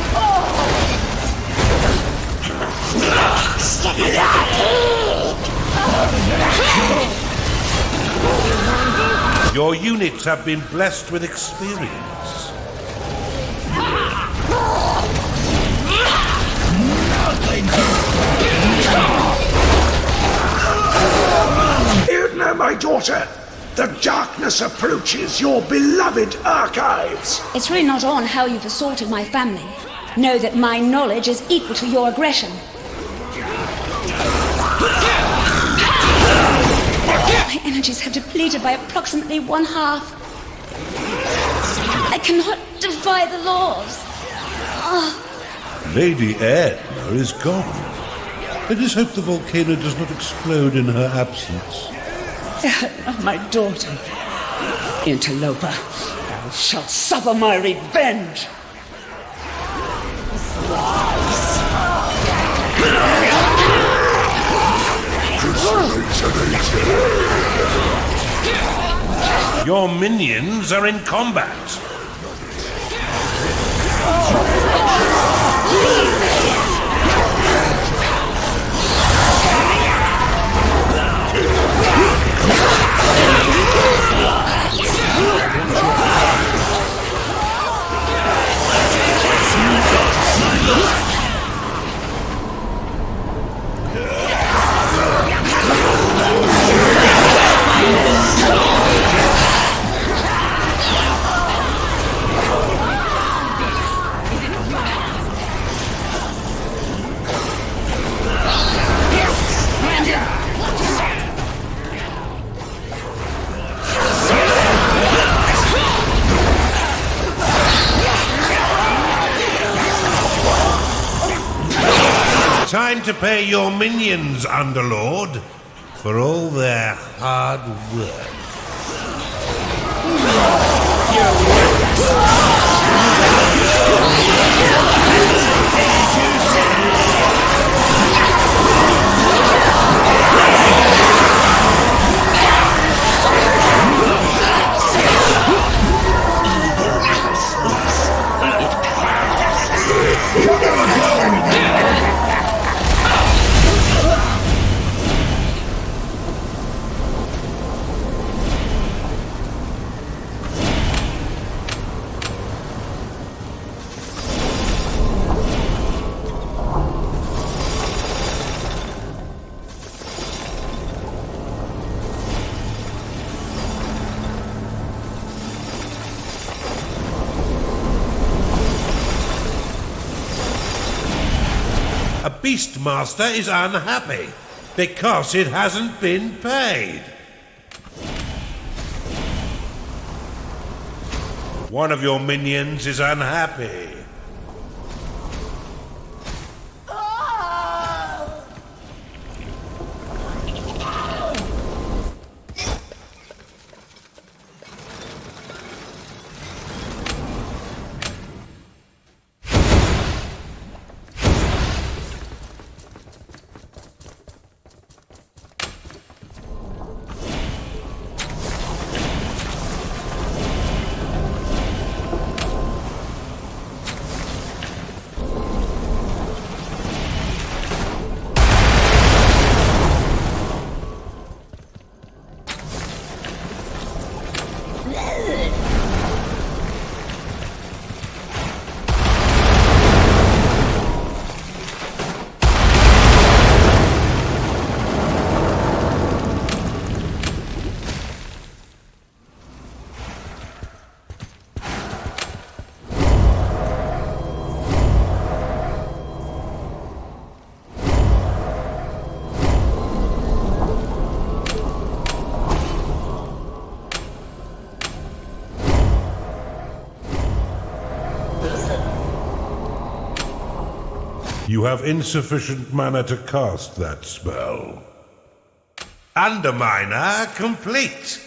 Your units have been blessed with experience. Edna, my daughter, the darkness approaches your beloved archives. It's really not on how you've assaulted my family. Know that my knowledge is equal to your aggression. My energies have depleted by approximately 1/2. I cannot defy the laws. Lady Edna is gone. Let us hope the volcano does not explode in her absence. My daughter, interloper, thou shalt suffer my revenge. Your minions are in combat. Time to pay your minions, Underlord, for all their hard work. A Beastmaster is unhappy because it hasn't been paid. One of your minions is unhappy. You have insufficient mana to cast that spell. Underminer complete.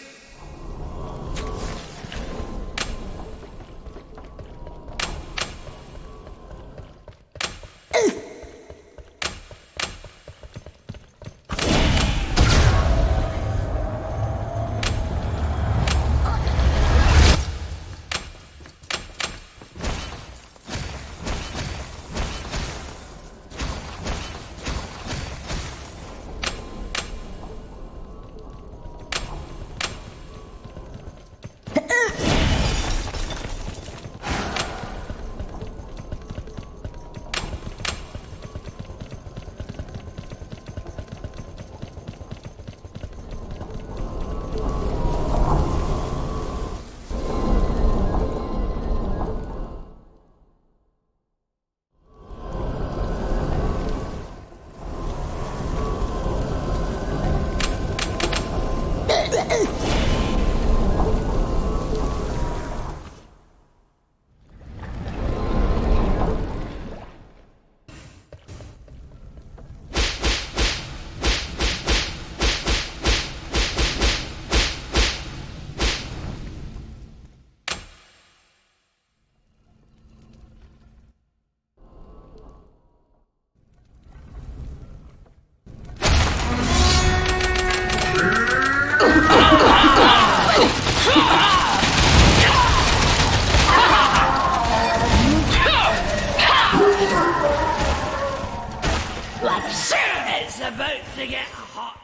It's about to get hot.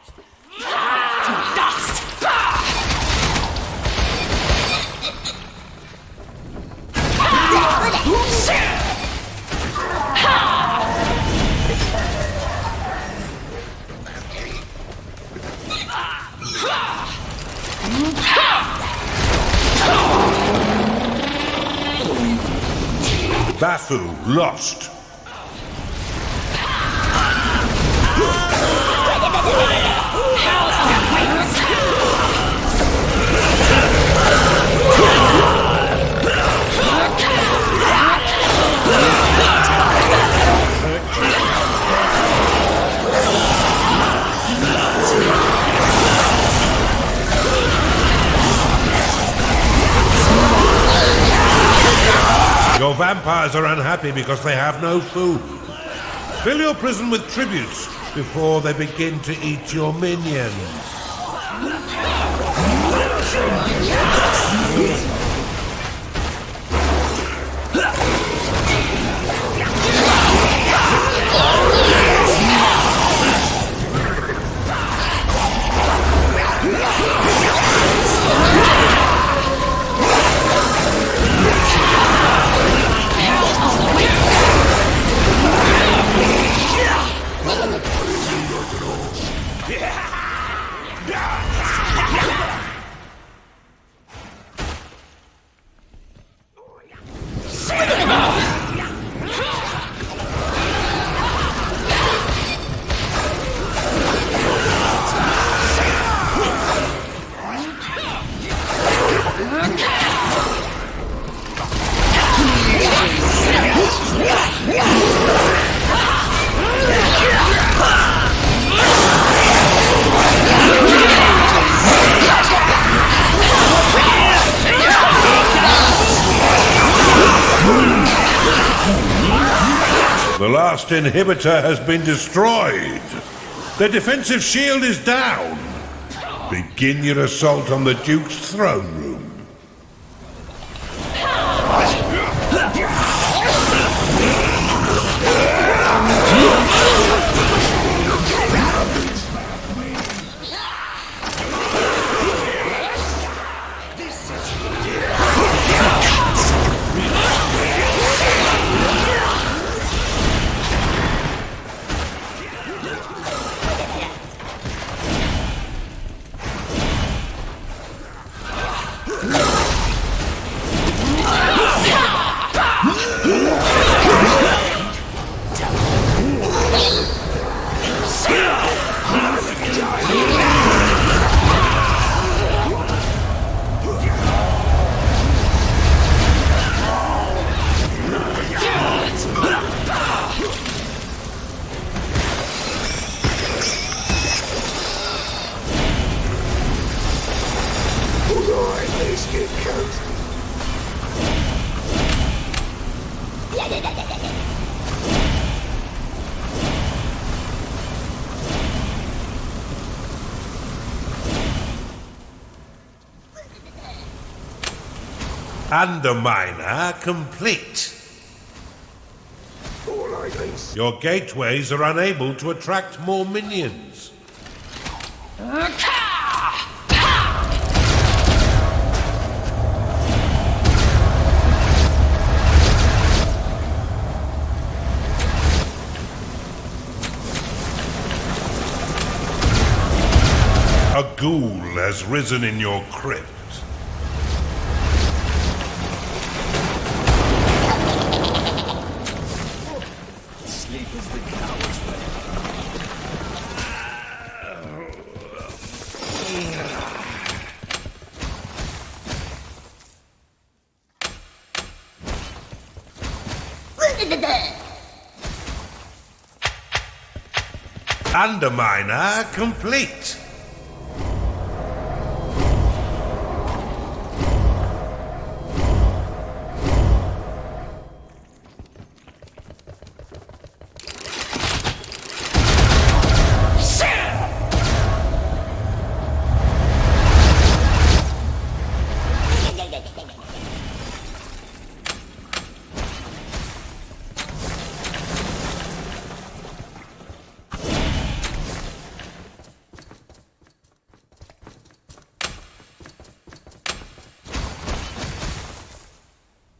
Dust! Bafu lost. Your vampires are unhappy because they have no food. Fill your prison with tributes before they begin to eat your minions. The last inhibitor has been destroyed. The defensive shield is down. Begin your assault on the Duke's throne room. Underminer complete. Your gateways are unable to attract more minions. A ghoul has risen in your crypt. Sleep is the coward's way. Underminer complete.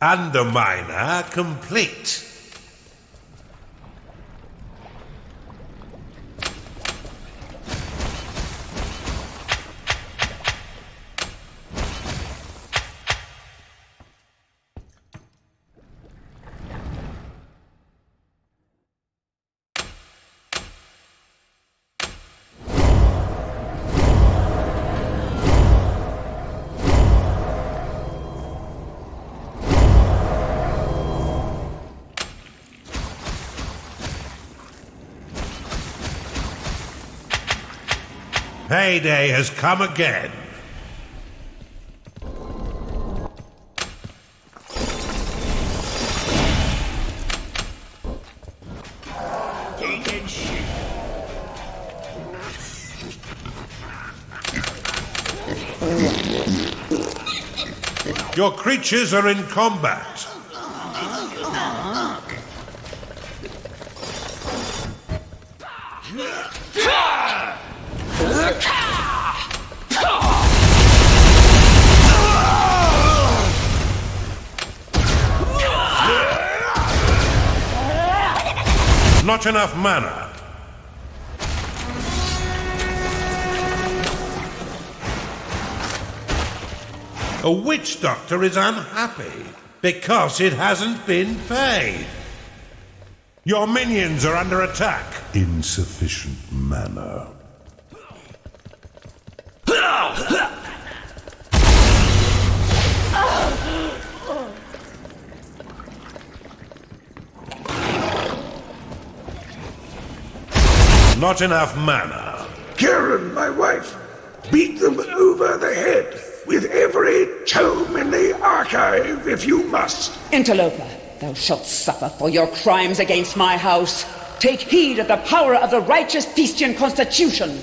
Underminer complete. Payday has come again. Taking shit. Your creatures are in combat. Not enough mana. A witch doctor is unhappy because it hasn't been paid. Your minions are under attack. Insufficient mana. Not enough mana. Karen, my wife, beat them over the head with every tome in the archive if you must. Interloper, thou shalt suffer for your crimes against my house. Take heed of the power of the righteous Pistian constitution.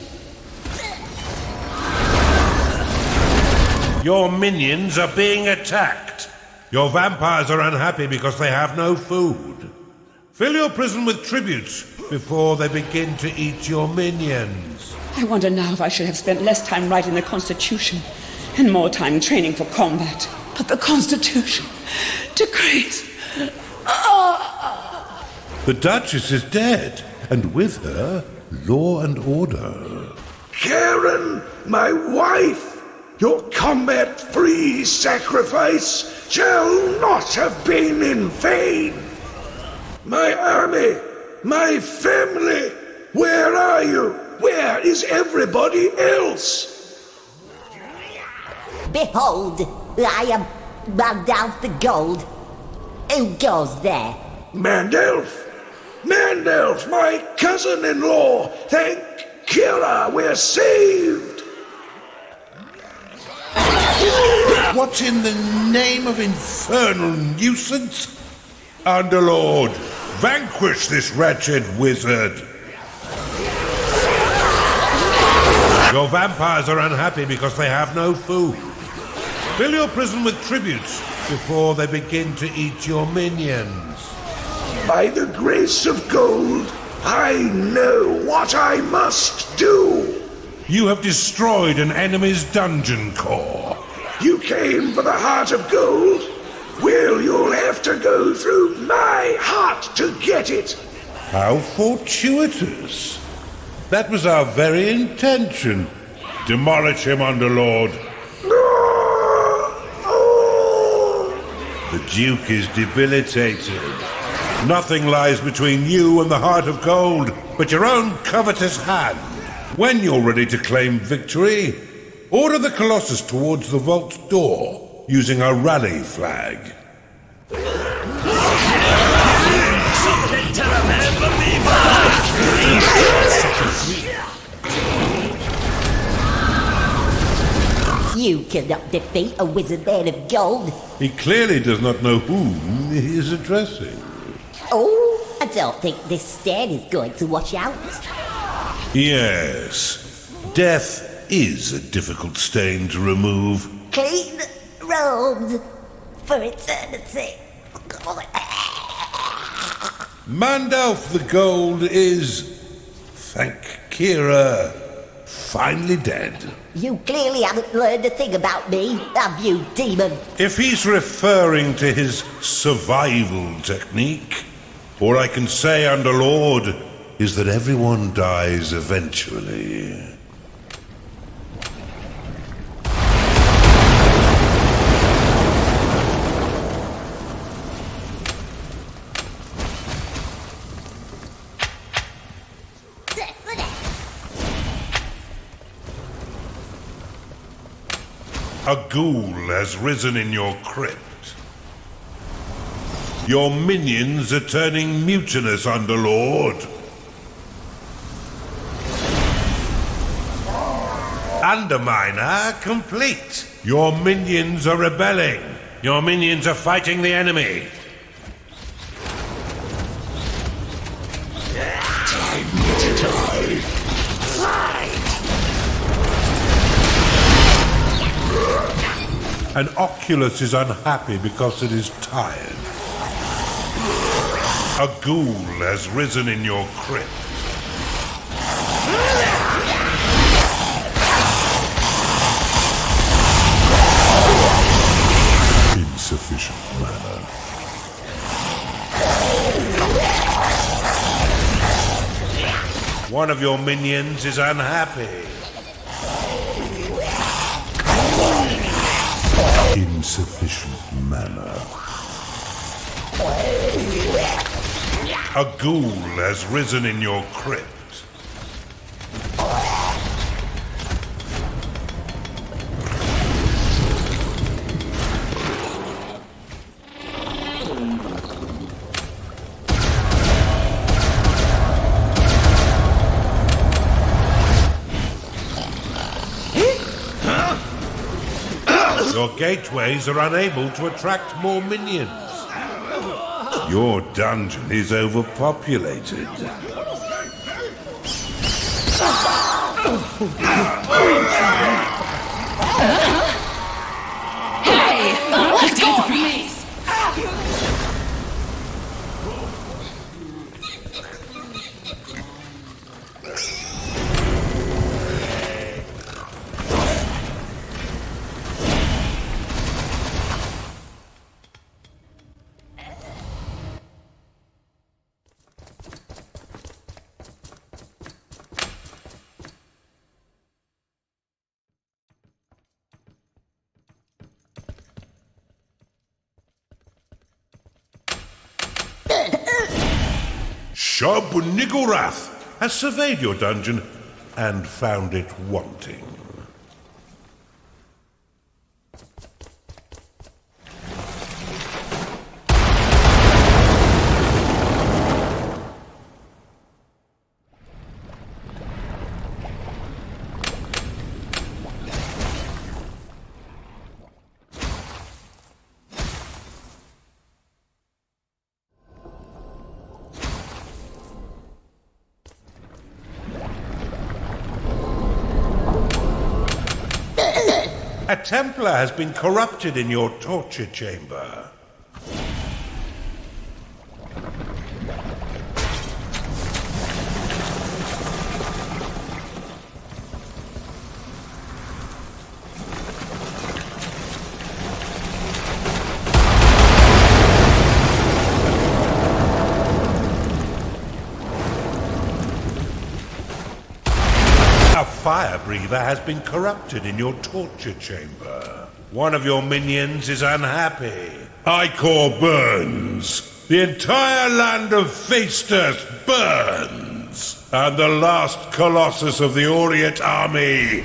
Your minions are being attacked. Your vampires are unhappy because they have no food. Fill your prison with tributes before they begin to eat your minions. I wonder now if I should have spent less time writing the Constitution and more time training for combat. But the Constitution decrees. The Duchess is dead, and with her, law and order. Karen, my wife, your combat-free sacrifice shall not have been in vain. My army, my family, where are you? Where is everybody else? Behold, I am Mandalf the Gold. Who goes there? Mandelf! Mandelf, my cousin-in-law! Thank Kira, we're saved! What in the name of infernal nuisance? Underlord, vanquish this wretched wizard! Your vampires are unhappy because they have no food. Fill your prison with tributes before they begin to eat your minions. By the grace of gold, I know what I must do. You have destroyed an enemy's dungeon core. You came for the heart of gold? Well, you'll have to go through my heart to get it. How fortuitous. That was our very intention. Demolish him, Underlord. The Duke is debilitated. Nothing lies between you and the heart of gold but your own covetous hand. When you're ready to claim victory, order the Colossus towards the vault door using a rally flag. Something to remember me by! You cannot defeat a wizard man of gold. He clearly does not know whom he is addressing. Oh, I don't think this stain is going to wash out. Yes, death is a difficult stain to remove. Clean robes for eternity. Mandalf the Gold is, thank Kira, finally dead. You clearly haven't learned a thing about me, have you, demon? If he's referring to his survival technique, all I can say, Underlord, is that everyone dies eventually. A ghoul has risen in your crypt. Your minions are turning mutinous, Underlord. Underminer complete. Your minions are rebelling. Your minions are fighting the enemy. Time to die. An Oculus is unhappy because it is tired. A ghoul has risen in your crypt. Insufficient mana. One of your minions is unhappy. Insufficient mana. A ghoul has risen in your crypt. Your gateways are unable to attract more minions. Your dungeon is overpopulated. Hey! Let go of me! Shub Niggurath has surveyed your dungeon and found it wanting. A Templar has been corrupted in your torture chamber. A fire breather has been corrupted in your torture chamber. One of your minions is unhappy. Icor burns. The entire land of Phaestus burns. And the last Colossus of the Orient army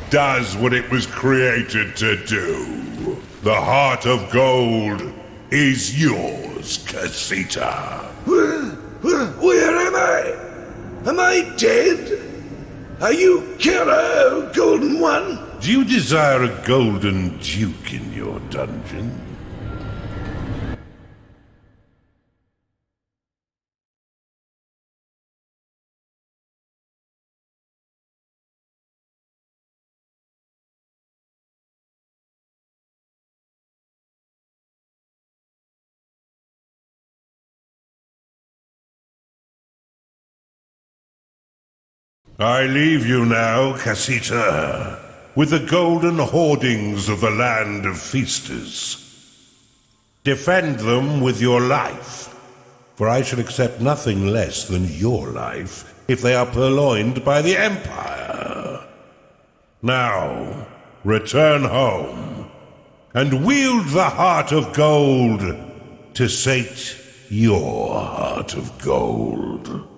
does what it was created to do. The Heart of Gold is yours, Casita. Where am I? Am I dead? Are you Kara, O Golden One? Do you desire a golden duke in your dungeon? I leave you now, Casita, with the golden hoardings of the land of feasters. Defend them with your life, for I shall accept nothing less than your life if they are purloined by the Empire. Now, return home, and wield the Heart of Gold to sate your Heart of Gold.